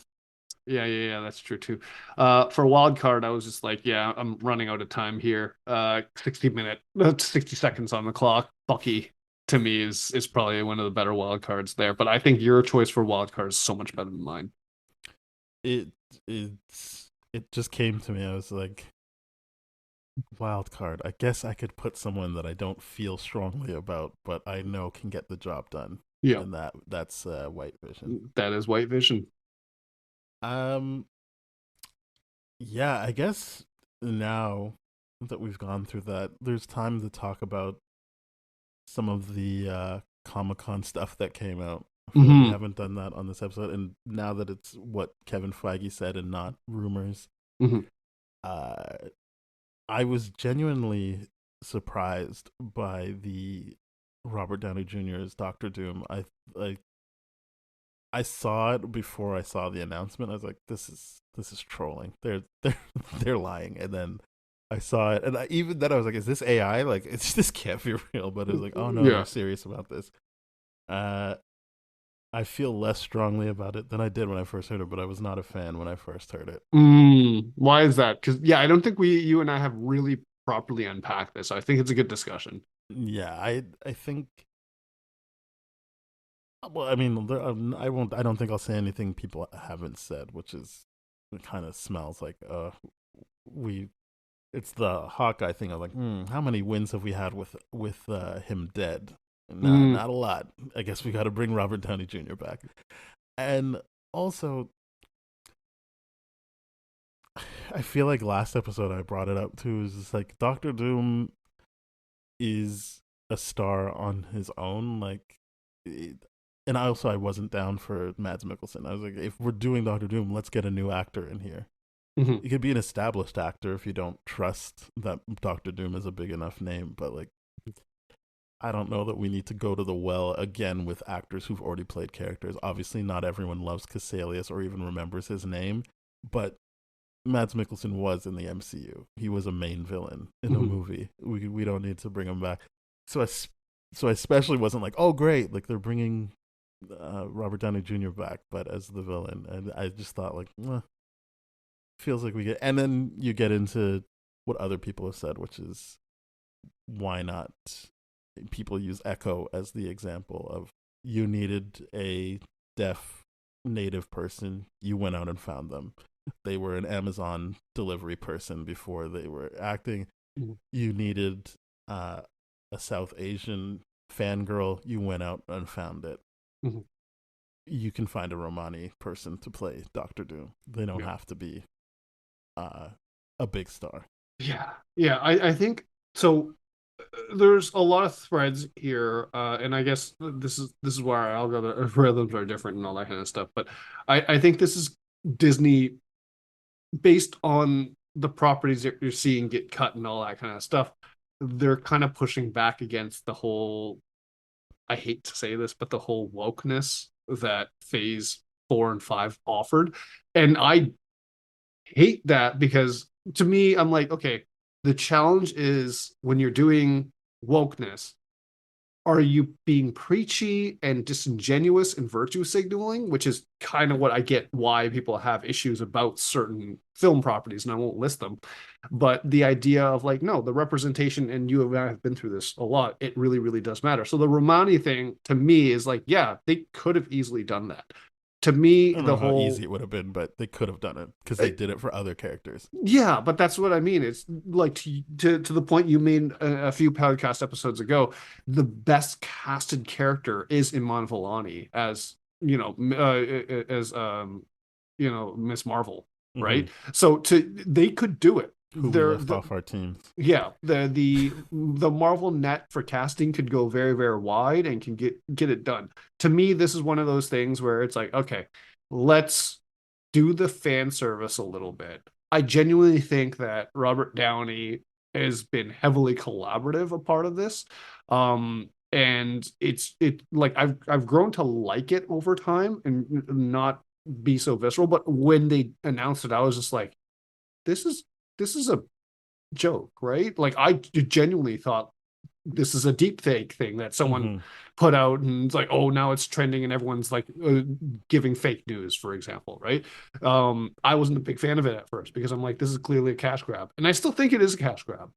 Yeah, that's true too. For wild card, I was just like, yeah, I'm running out of time here. 60 minute, 60 seconds on the clock. Bucky to me is probably one of the better wild cards there. But I think your choice for wild card is so much better than mine. It it just came to me. I was like, wild card. I guess I could put someone that I don't feel strongly about, but I know can get the job done, Yeah, and that's White Vision. that is White Vision. Um, yeah, I guess now that we've gone through that, there's time to talk about some of the Comic Con stuff that came out. I feel like we Hmm. haven't done that on this episode, and now that it's what Kevin Feige said and not rumors, Hmm. uh, I was genuinely surprised by the Robert Downey Jr. as Doctor Doom. Like I saw it before I saw the announcement. I was like, this is trolling. They're lying. And then I saw it, and even then I was like, is this AI? Like, it's this can't be real. But it was like, oh no, they're Yeah. serious about this. Uh, I feel less strongly about it than I did when I first heard it, but I was not a fan when I first heard it. Why is that? Because yeah, I don't think you and I have really properly unpacked this. So I think it's a good discussion. Yeah, I think. Well, I mean, I won't. I don't think I'll say anything people haven't said, which is it kind of smells like we. It's the Hawkeye thing. I'm like, how many wins have we had with him dead? Mm, Not a lot. I guess we got to bring Robert Downey Jr. back, and also I feel like last episode I brought it up too. Is just like Doctor Doom is a star on his own. Like, and I wasn't down for Mads Mikkelsen. I was like, if we're doing Doctor Doom, let's get a new actor in here. mhm. It could be an established actor if you don't trust that Doctor Doom is a big enough name. But like, I don't know that we need to go to the well again with actors who've already played characters. Obviously, not everyone loves Cassalius or even remembers his name, but Mads Mikkelsen was in the MCU. He was a main villain in a Mhm. movie. We don't need to bring him back. So I especially wasn't like, oh great, like they're bringing Robert Downey Jr. back, but as the villain, and I just thought like, feels like we get, and then you get into what other people have said, which is why not? People use Echo as the example of you needed a deaf native person, you went out and found them. They were an Amazon delivery person before they were acting. Mhm. You needed uh, a South Asian fangirl, you went out and found it. Mhm. You can find a Romani person to play Doctor Doom. They don't Yeah. have to be uh, a big star. Yeah. I think so. There's a lot of threads here, and I guess this is where our algorithms are different and all that kind of stuff. But I think this is Disney based on the properties that you're seeing get cut and all that kind of stuff. They're kind of pushing back against the whole. I hate to say this, but the whole wokeness that Phase 4 and 5 offered, and I hate that because to me, I'm like, okay, the challenge is when you're doing wokeness, are you being preachy and disingenuous and virtue signaling, which is kind of what I get why people have issues about certain film properties, and I won't list them. But the idea of like, no, the representation, and you and I have been through this a lot, it really, really does matter. So the Romani thing to me is like, yeah, they could have easily done that. To me, I don't the know how whole easy it would have been, but they could have done it because they did it for other characters. yeah, but that's what I mean. It's like to the point you made a few podcast episodes ago. The best casted character is Iman Vellani as as Miss Marvel, Mm-hmm. right? So they could do it. Who we They're left off our teams. yeah, the Marvel net for casting could go very, very wide and can get it done. To me, this is one of those things where it's like, okay, let's do the fan service a little bit. I genuinely think that Robert Downey has been heavily collaborative a part of this. And it like I've grown to like it over time and not be so visceral. But when they announced it, I was just like, this is this is a joke, right? Like I genuinely thought this is a deep fake thing that someone Mm-hmm. put out and it's like, oh, now it's trending and everyone's like giving fake news, for example, right? I wasn't a big fan of it at first because I'm like, this is clearly a cash grab, and I still think it is a cash grab.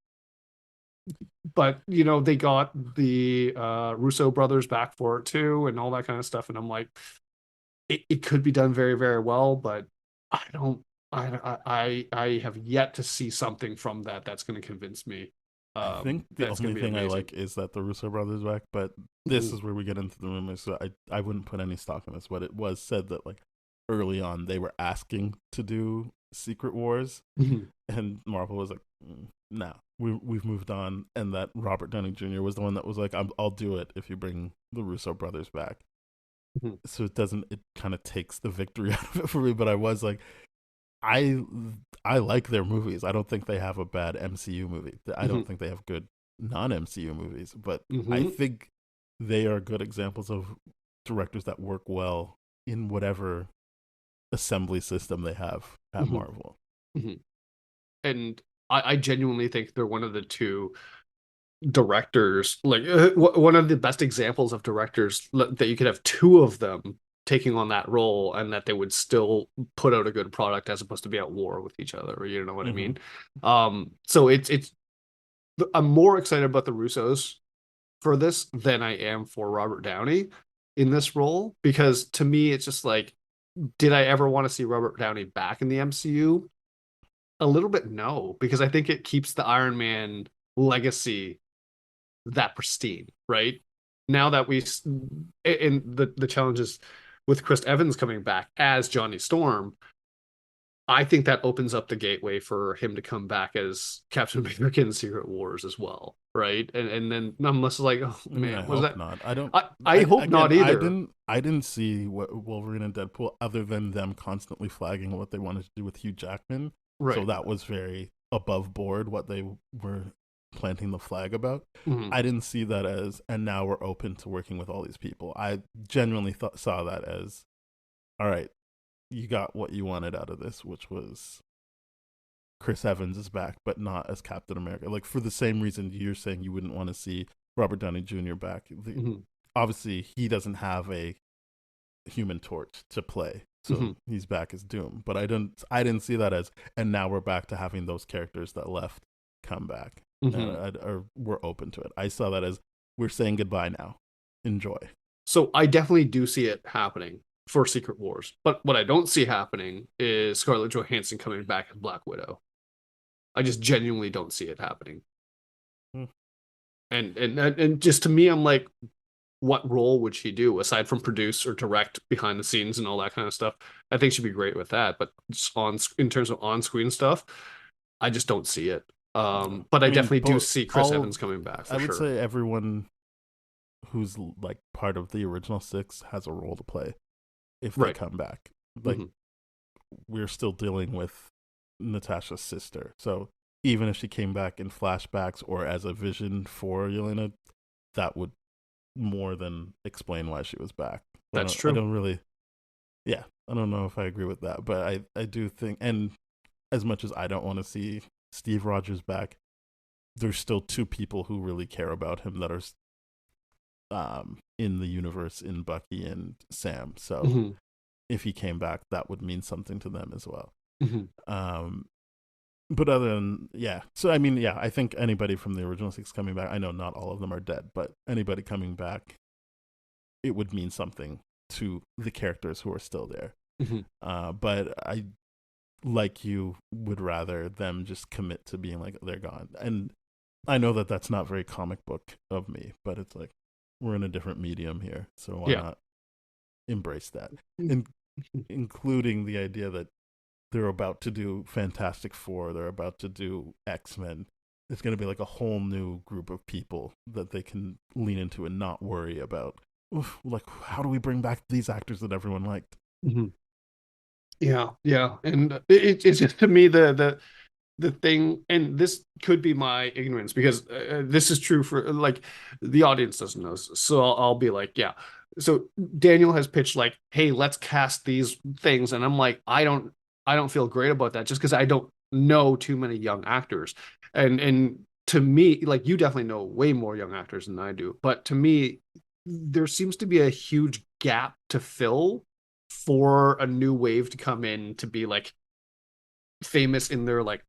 But they got the Russo brothers back for it too, and all that kind of stuff, and I'm like, it could be done very, very well, but I don't. I have yet to see something from that's going to convince me I think the that's going only to be thing I amazing. like is that the Russo brothers back, but this Mhm. is where we get into the rumors. So I wouldn't put any stock in this, but it was said that like early on they were asking to do Secret Wars, Mhm. and Marvel was like, "No, we've moved on." And that Robert Downey Jr. was the one that was like, "I'll do it if you bring the Russo brothers back." Mhm. So it kind of takes the victory out of it for me. But I was like, I I like their movies. I don't think they have a bad MCU movie. I don't Mhm. think they have good non MCU movies, but I Mhm. think they are good examples of directors that work well in whatever assembly system they have at Mhm. Marvel. Mhm. And I genuinely think they're one of the two directors, like one of the best examples of directors that you could have two of them taking on that role and that they would still put out a good product as opposed to be at war with each other. You know what I Mm-hmm. mean? So it's I'm more excited about the Russos for this than I am for Robert Downey in this role because to me it's just like, did I ever want to see Robert Downey back in the MCU? A little bit no, because I think it keeps the Iron Man legacy that pristine, right? Now that we in the challenges with Chris Evans coming back as Johnny Storm, I think that opens up the gateway for him to come back as Captain America in Secret Wars as well, right? And then I'm just like, oh I man, was hope that? not. I don't. I hope not I either. didn't. I didn't see what Wolverine and Deadpool other than them constantly flagging what they wanted to do with Hugh Jackman. So Right. that was very above board what they were planting the flag about. Mhm. I didn't see that as, and now we're open to working with all these people. I genuinely saw that as, all right, you got what you wanted out of this, which was Chris Evans is back, but not as Captain America. Like for the same reason you're saying you wouldn't want to see Robert Downey Jr. back. Mhm. Obviously, he doesn't have a Human Torch to play, so Mhm. he's back as Doom. But I didn't see that as, and now we're back to having those characters that left come back, Mhm. or we're open to it. I saw that as we're saying goodbye now. Enjoy. So I definitely do see it happening for Secret Wars. But what I don't see happening is Scarlett Johansson coming back as Black Widow. I just genuinely don't see it happening. Hmm. And just to me, I'm like, what role would she do aside from produce or direct behind the scenes and all that kind of stuff? I think she'd be great with that. But on in terms of on screen stuff, I just don't see it. No. But I I mean, definitely do but see Chris all Evans coming back I for would sure. say everyone who's like part of the original six has a role to play if they Right. come back. Like Mhm. we're still dealing with Natasha's sister, so even if she came back in flashbacks or as a vision for Yelena, that would more than explain why she was back. So That's I true. don't really, yeah, I don't know if I agree with that, but I do think, and as much as I don't want to see Steve Rogers back, there's still two people who really care about him that are in the universe in Bucky and Sam. So Hmm. if he came back, that would mean something to them as well. Hmm. Um, but other than yeah, so I mean yeah, I think anybody from the original six coming back. I know not all of them are dead, but anybody coming back, it would mean something to the characters who are still there. Hmm. But I, like you, would rather them just commit to being like they're gone. And I know that that's not very comic book of me, but it's like we're in a different medium here, so why Yeah. not embrace that, in, including the idea that they're about to do Fantastic Four, they're about to do X-Men. It's going to be like a whole new group of people that they can lean into and not worry about. Oof, like, how do we bring back these actors that everyone liked? Hmm. Yeah, yeah, and it's just to me the thing, and this could be my ignorance because this is true for like the audience doesn't know, so I'll be like, yeah. So Daniel has pitched like, hey, let's cast these things, and I'm like, I don't feel great about that just because I don't know too many young actors, and to me, like you definitely know way more young actors than I do, but to me, there seems to be a huge gap to fill for a new wave to come in to be like famous in their like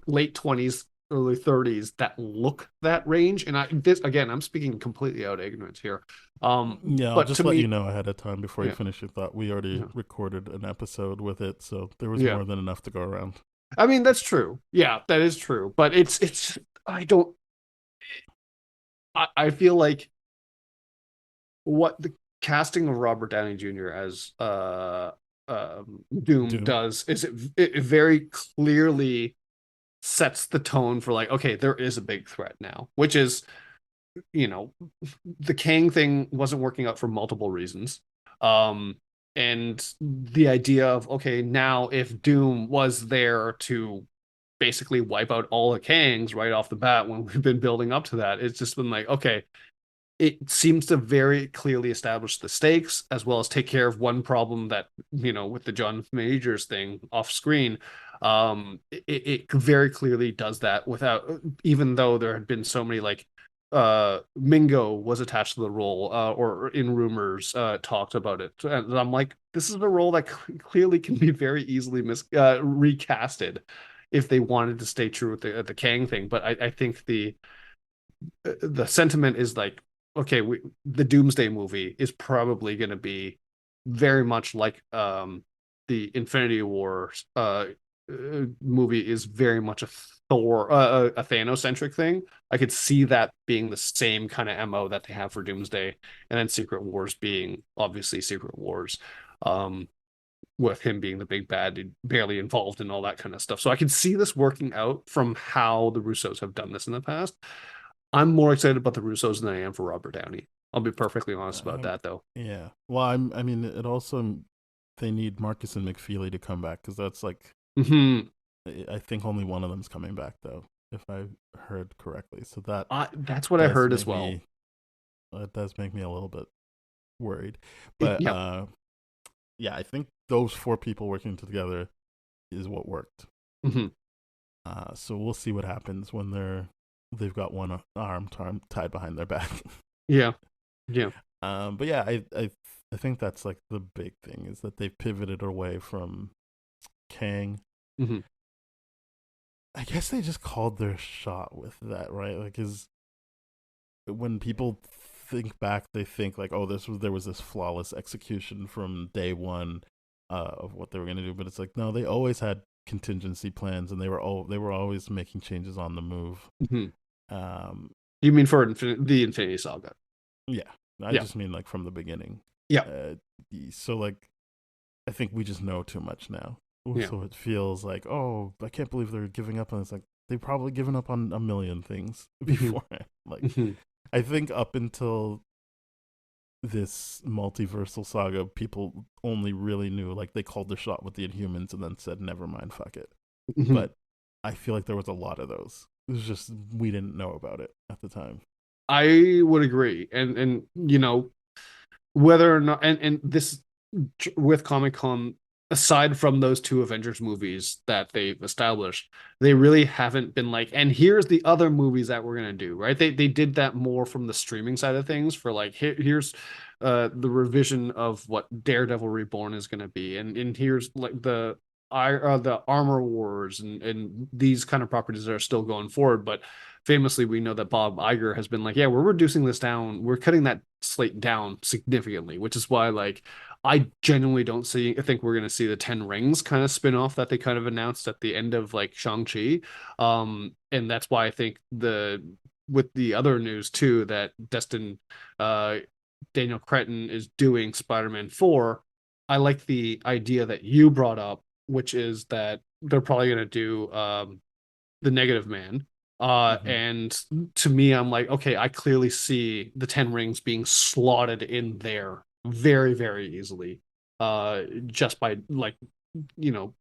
late 20s, early 30s that look that range. And I this again, I'm speaking completely out of ignorance here. Yeah, I'll But to just let you me, know ahead of time before you yeah, finish your thought. We already yeah, recorded an episode with it, so there was yeah. more than enough to go around. I mean, that's true. Yeah, that is true. But it's I don't I feel like what the casting of Robert Downey Jr. as Doom Doom. does is it very clearly sets the tone for like, okay, there is a big threat now, which is, you know, the Kang thing wasn't working out for multiple reasons. Um, and the idea of, okay, now if Doom was there to basically wipe out all the Kangs right off the bat when we've been building up to that, it's just been like, okay, it seems to very clearly establish the stakes as well as take care of one problem that, you know, with the John Majors thing off screen. It very clearly does that without, even though there had been so many like Mingo was attached to the role, or in rumors talked about it, and I'm like, this is a role that clearly can be very easily recasted if they wanted to stay true with the Kang thing. But I think the sentiment is like, okay, the Doomsday movie is probably going to be very much like the Infinity War movie is very much a Thor, a Thanos centric thing. I could see that being the same kind of MO that they have for Doomsday, and then Secret Wars being obviously Secret Wars. Um, with him being the big bad, barely involved in all that kind of stuff. So I can see this working out from how the Russos have done this in the past. I'm more excited about the Russos than I am for Robert Downey. I'll be perfectly honest about Um, that, though. yeah. Well, I mean, it also they need Marcus and McFeely to come back because that's like Hmm. I think only one of them's coming back though, if I heard correctly. So that That's what I does heard as make well. me it does make me a little bit worried. But Yeah. yeah, I think those four people working together is what worked. Hmm. So we'll see what happens when they've got one arm tied behind their back. Yeah. Yeah. But yeah, I think that's like the big thing is that they've pivoted away from Kang. Hmm. I guess they just called their shot with that, right? Like, is when people think back, they think like, oh, there was this flawless execution from day one of what they were gonna do, but it's like no, they always had contingency plans, and they were always making changes on the move. Hmm. Um, You mean for the Infinity Saga? yeah, I Yeah. just mean like from the beginning. Yeah. Uh, so like, I think we just know too much now. Yeah. So it feels like, oh, I can't believe they're giving up on this. Like they've probably given up on a million things Hmm. before. Like Hmm. I think up until this multiversal saga, people only really knew like they called the shot with the Inhumans and then said, never mind, fuck it. Hmm. But I feel like there was a lot of those. It was just we didn't know about it at the time. I would agree, and you know whether or not, and this with Comic Con. aside from those two Avengers movies that they've established, they really haven't been like, and here's the other movies that we're gonna do, right? They did that more from the streaming side of things for like here's the revision of what Daredevil Reborn is gonna be, and here's like the Armor Wars and these kind of properties that are still going forward. But famously, we know that Bob Iger has been like, yeah, we're reducing this down, we're cutting that slate down significantly, which is why like I genuinely don't think we're gonna see the Ten Rings kind of spin off that they kind of announced at the end of like Shang-Chi. And that's why I think the with the other news too that uh Daniel Cretton is doing Spider-Man 4. I like the idea that you brought up, which is that they're probably gonna do the Negative Man. And to me, I'm like, okay, I clearly see the Ten Rings being slotted in there very, very easily. Just by like, you know,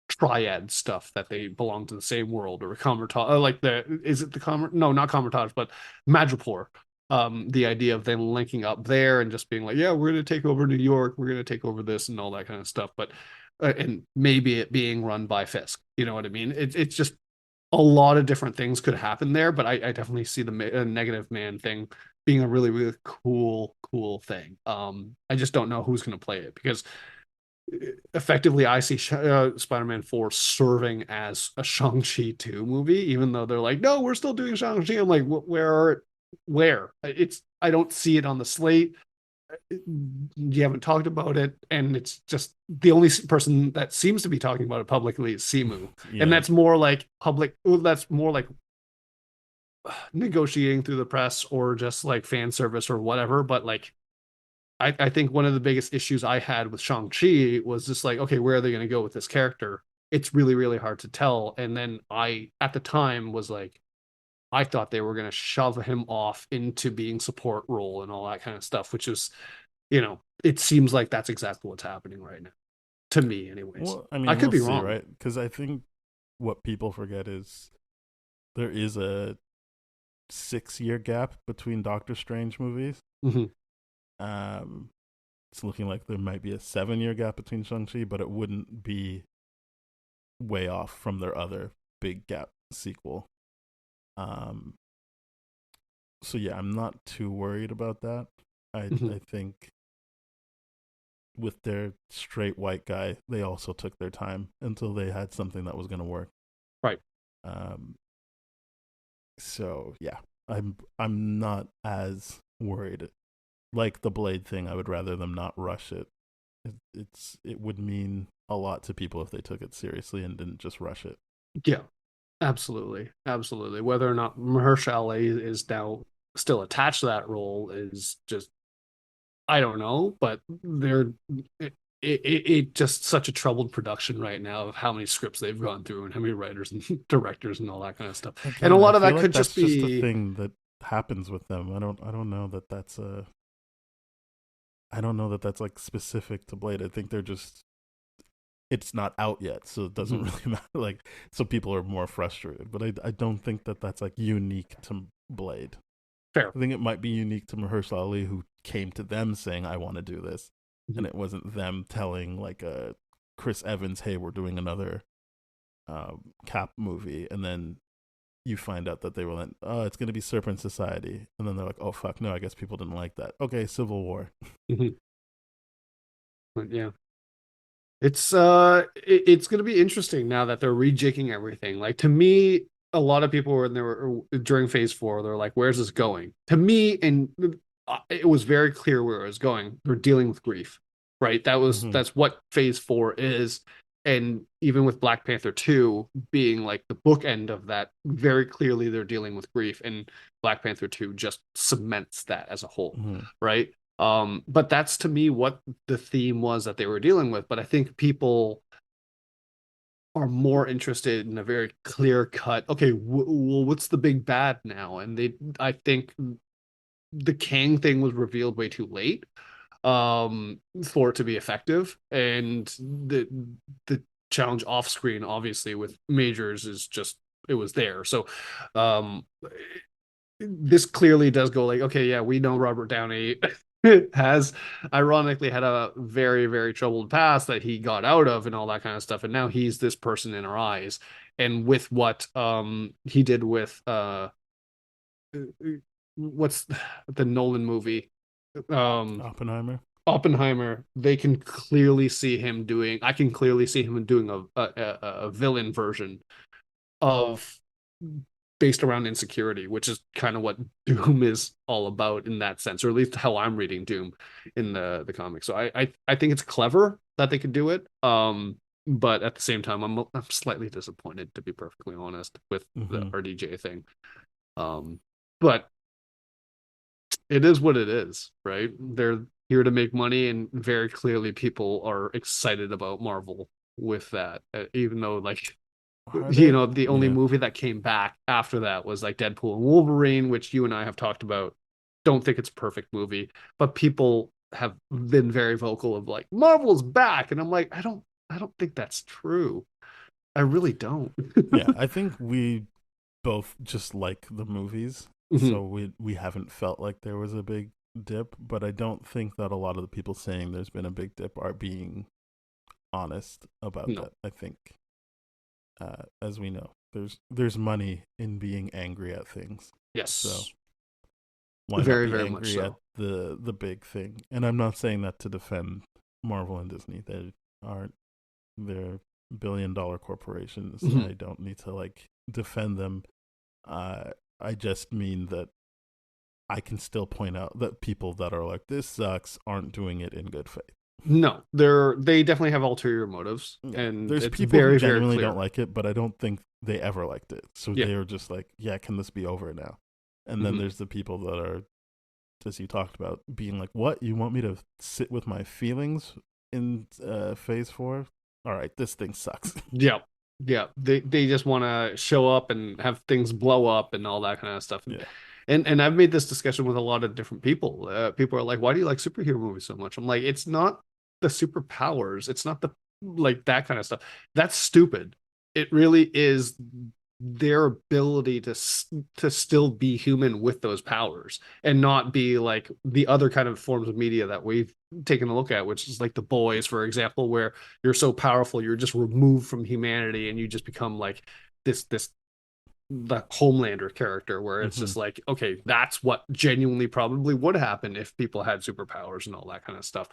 triad stuff that they belong to the same world or Comertage, like is it the no, not Comertage, but Madripoor. The idea of them linking up there and just being like, yeah, we're gonna take over New York, we're gonna take over this and all that kind of stuff. But and maybe it being run by Fisk, you know what I mean? It's just a lot of different things could happen there, but I definitely see the Negative Man thing being a really, really cool thing. I just don't know who's going to play it because effectively I see Spider-Man 4 serving as a Shang-Chi 2 movie, even though they're like, no, we're still doing Shang-Chi. I'm like, where? I don't see it on the slate. You haven't talked about it, and it's just the only person that seems to be talking about it publicly is Simu, Yeah. and that's more like public. That's more like negotiating through the press or just like fan service or whatever. But like, I think one of the biggest issues I had with Shang-Chi was just like, okay, where are they going to go with this character? It's really, really hard to tell. And then at the time, was like, I thought they were going to shove him off into being support role and all that kind of stuff, which is, it seems like that's exactly what's happening right now, to me, anyways. Well, I mean, I could we'll be see, wrong, right? Because I think what people forget is there is a 6-year gap between Doctor Strange movies. Mm-hmm. It's looking like there might be a 7-year gap between Shang-Chi, but it wouldn't be way off from their other big gap sequel. So yeah, I'm not too worried about that. I think with their straight white guy, they also took their time until they had something that was going to work. Right. So yeah, I'm not as worried. Like the Blade thing, I would rather them not rush it. It would mean a lot to people if they took it seriously and didn't just rush it. Yeah, absolutely. Whether or not Mahershala Ali is now still attached to that role is just, I don't know, but it just such a troubled production right now of how many scripts they've gone through and how many writers and directors and all that kind of stuff. Again, and a lot of that like could just be just a thing that happens with them. I don't know that that's like specific to Blade. I think they're just, it's not out yet, so it doesn't really matter. Like, so people are more frustrated, but I don't think that that's like unique to Blade. Fair. I think it might be unique to Mahershala Ali, who came to them saying, "I want to do this," and it wasn't them telling like Chris Evans, "Hey, we're doing another Cap movie," and then you find out that they were like, "Oh, it's going to be Serpent Society," and then they're like, "Oh fuck, no, I guess people didn't like that." Okay, Civil War. But yeah, it's going to be interesting now that they're rejigging everything. Like, to me, a lot of people when they were during phase 4, they're like, where's this going? To me, and it was very clear where it was going. They're dealing with grief, right? That's what phase 4 is. And even with Black Panther 2 being like the bookend of that, very clearly they're dealing with grief, and Black Panther 2 just cements that as a whole, right? But that's to me what the theme was that they were dealing with. But I think people are more interested in a very clear cut, okay, well, what's the big bad now? And I think the Kang thing was revealed way too late for it to be effective. And the challenge off screen, obviously, with Majors is just, it was there. So this clearly does go like, okay, yeah, we know Robert Downey has ironically had a very, very troubled past that he got out of and all that kind of stuff. And now he's this person in our eyes. And with what he did with what's the Nolan movie? Um Oppenheimer. Oppenheimer, they can clearly see him doing I can clearly see him doing a villain version of based around insecurity, which is kind of what Doom is all about in that sense, or at least how I'm reading Doom in the comics. So I think it's clever that they could do it. But at the same time, I'm slightly disappointed, to be perfectly honest, with the Hmm. RDJ thing. But it is what it is, right? They're here to make money, and very clearly people are excited about Marvel with that, even though like Are they? the only Yeah. movie that came back after that was like Deadpool and Wolverine, which you and I have talked about. Don't think it's a perfect movie, but people have been very vocal of like Marvel's back, and I'm like, I don't think that's true. I really don't. Yeah, I think we both just like the movies, Mhm. so we haven't felt like there was a big dip. But I don't think that a lot of the people saying there's been a big dip are being honest about No. that. I think, as we know, there's money in being angry at things. So Yes. why not Very, be very much angry at so. the big thing? And I'm not saying that to defend Marvel and Disney. They aren't, they're billion-dollar corporations. Mhm. I don't need to like defend them. I just mean that I can still point out that people that are like this sucks aren't doing it in good faith. No, they definitely have ulterior motives, Yeah, and there's it's people who very, very genuinely don't clear. like it, but I don't think they ever liked it. So Yeah. they're just like, yeah, can this be over now? And then Mhm. there's the people that are, as you talked about, being like, what? You want me to sit with my feelings in phase 4? All right, this thing sucks. Yeah. Yeah. They just want to show up and have things blow up and all that kind of stuff. Yeah. And I've made this discussion with a lot of different people. People are like, "Why do you like superhero movies so much?" I'm like, "It's not the superpowers. It's not the like that kind of stuff. That's stupid. It really is their ability to still be human with those powers and not be like the other kind of forms of media that we've taken a look at, which is like The Boys, for example, where you're so powerful, you're just removed from humanity and you just become like this the Homelander character, where it's Hmm. just like, okay, that's what genuinely probably would happen if people had superpowers and all that kind of stuff.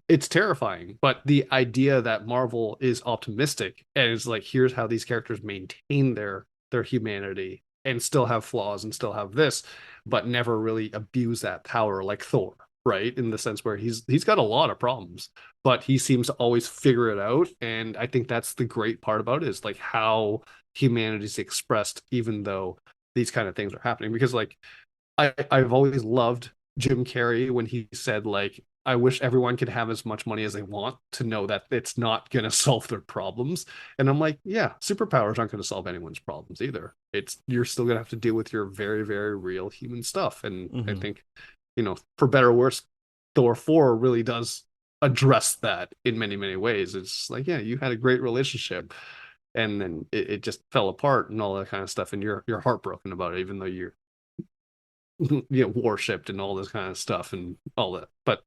It's terrifying, but the idea that Marvel is optimistic and is like, here's how these characters maintain their humanity and still have flaws and still have this, but never really abuse that power like Thor, right? In the sense where he's got a lot of problems, but he seems to always figure it out. And I think that's the great part about it, is like how humanity's expressed even though these kind of things are happening, because like I've always loved Jim Carrey when he said like, I wish everyone could have as much money as they want to know that it's not going to solve their problems. And I'm like, yeah, superpowers aren't going to solve anyone's problems either. It's you're still going to have to deal with your very, very real human stuff. And I Hmm. think, for better or worse, Thor 4 really does address that in many, many ways. It's like, yeah, you had a great relationship and then it just fell apart and all that kind of stuff, and you're heartbroken about it, even though you're worshipped and all this kind of stuff and all that. But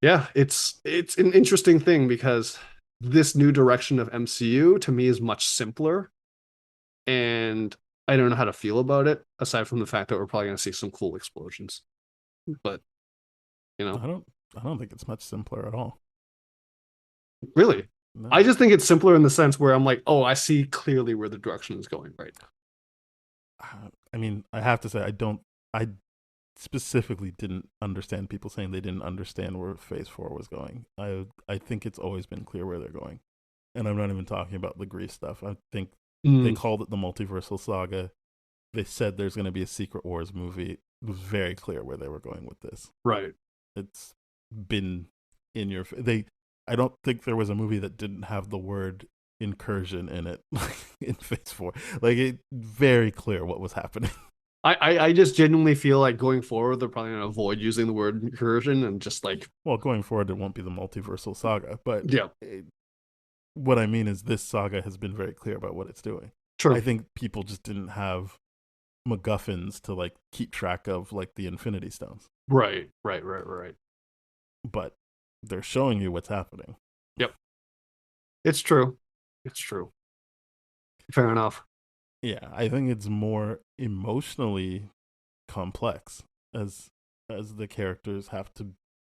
yeah, it's an interesting thing because this new direction of MCU to me is much simpler, and I don't know how to feel about it aside from the fact that we're probably going to see some cool explosions. But you know, I don't. I don't think it's much simpler at all. really, I No. just think it's simpler in the sense where I'm like, oh, I see clearly where the direction is going right I mean, I have to say, I don't. I specifically didn't understand people saying they didn't understand where phase 4 was going. I think it's always been clear where they're going. And I'm not even talking about the Grease stuff. I think they now. called it the multiversal saga. They said there's going to be a Secret Wars movie. It was very clear where they were going with this. Right. It's been in your they I don't think there was a movie that didn't have the word incursion in it in phase 4. Like it very clear what was happening. I just genuinely feel like going forward, they're probably going to avoid using the word incursion and just like, Well, going forward it won't be the multiversal saga, but yeah, what I mean is this saga has been very clear about what it's doing. I true. think people just didn't have MacGuffins to like keep track of like the Infinity Stones. Right. But they're showing you what's happening. Yep. It's true. Fair enough. Yeah, I think it's more emotionally complex as the characters have to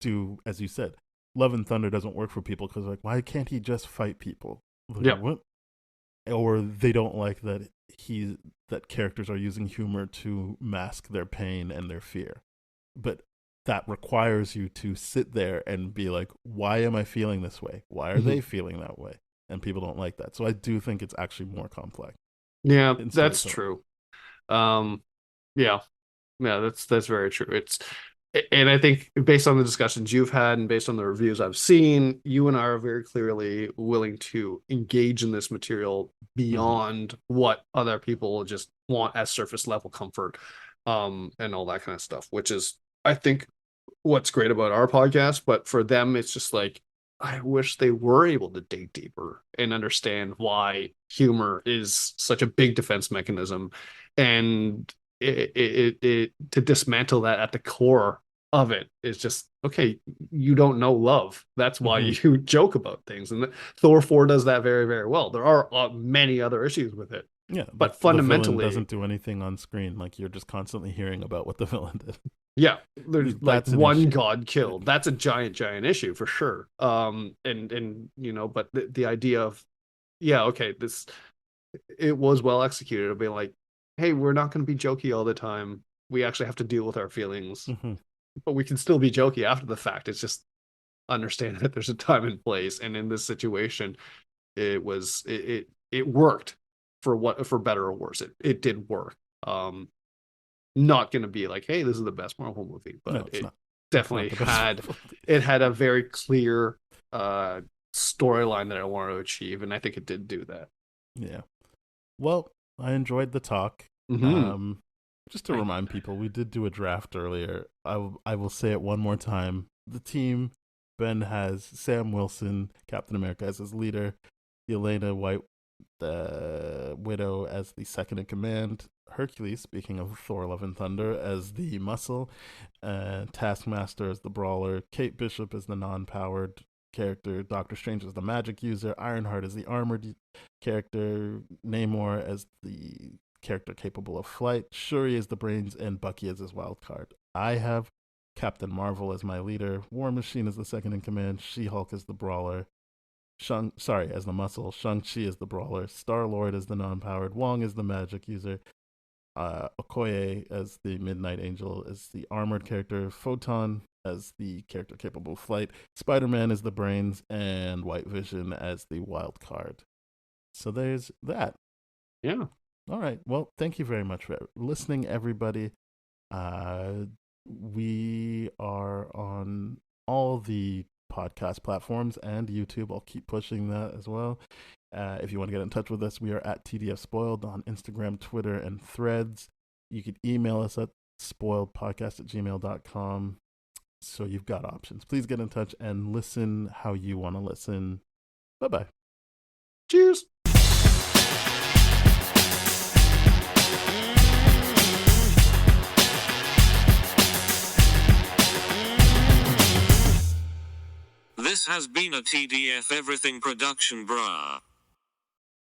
do, as you said. Love and Thunder doesn't work for people because, like, why can't he just fight people? Like, Yep. what? Or they don't like that that characters are using humor to mask their pain and their fear. But that requires you to sit there and be like, why am I feeling this way? Why are they feeling that way? And people don't like that. So I do think it's actually more complex. Yeah, that's true. Yeah, that's very true. And I think based on the discussions you've had and based on the reviews I've seen, you and I are very clearly willing to engage in this material beyond what other people just want as surface level comfort, and all that kind of stuff, which is, I think, what's great about our podcast. But for them, it's just like, I wish they were able to dig deeper and understand why humor is such a big defense mechanism, and it to dismantle that at the core of it is just, okay, you don't know love. That's why you joke about things. And Thor 4 does that very, very well. There are many other issues with it. Yeah, but fundamentally, the villain doesn't do anything on screen. Like, you're just constantly hearing about what the villain did. Yeah, there's like one issue. god killed. That's a giant issue for sure. And you know, but the idea of, yeah, okay, it was well executed. It'll be like, hey, we're not going to be jokey all the time. We actually have to deal with our feelings, but we can still be jokey after the fact. It's just understand that there's a time and place. And in this situation, it worked for better or worse. It did work. Not going to be like, hey, this is the best Marvel movie, but no, it definitely had a very clear storyline that I wanted to achieve, and I think it did do that. Yeah. Well, I enjoyed the talk. Just to remind people, we did do a draft earlier. I will say it one more time. The team, Ben has Sam Wilson, Captain America, as his leader, Yelena White, the Widow, as the second in command, Hercules, speaking of Thor Love and Thunder, as the muscle, Taskmaster as the brawler, Kate Bishop as the non-powered character, Doctor Strange as the magic user, Ironheart as the armored character, Namor as the character capable of flight, Shuri as the brains, and Bucky as his wild card. I have Captain Marvel as my leader, War Machine as the second in command, She-Hulk as the brawler, as the muscle, Shang-Chi as the brawler, Star-Lord as the non-powered, Wong as the magic user, Okoye as the Midnight Angel as the armored character, Photon as the character capable of flight, Spider-Man as the brains, and White Vision as the wild card. So there's that. Yeah. All right. Well, thank you very much for listening, everybody. We are on all the podcast platforms and YouTube. I'll keep pushing that as well. If you want to get in touch with us, we are at TDF Spoiled on Instagram, Twitter, and Threads. You can email us at spoiledpodcast@gmail.com. So you've got options. Please get in touch and listen how you want to listen. Bye-bye. Cheers. This has been a TDF Everything production, brah.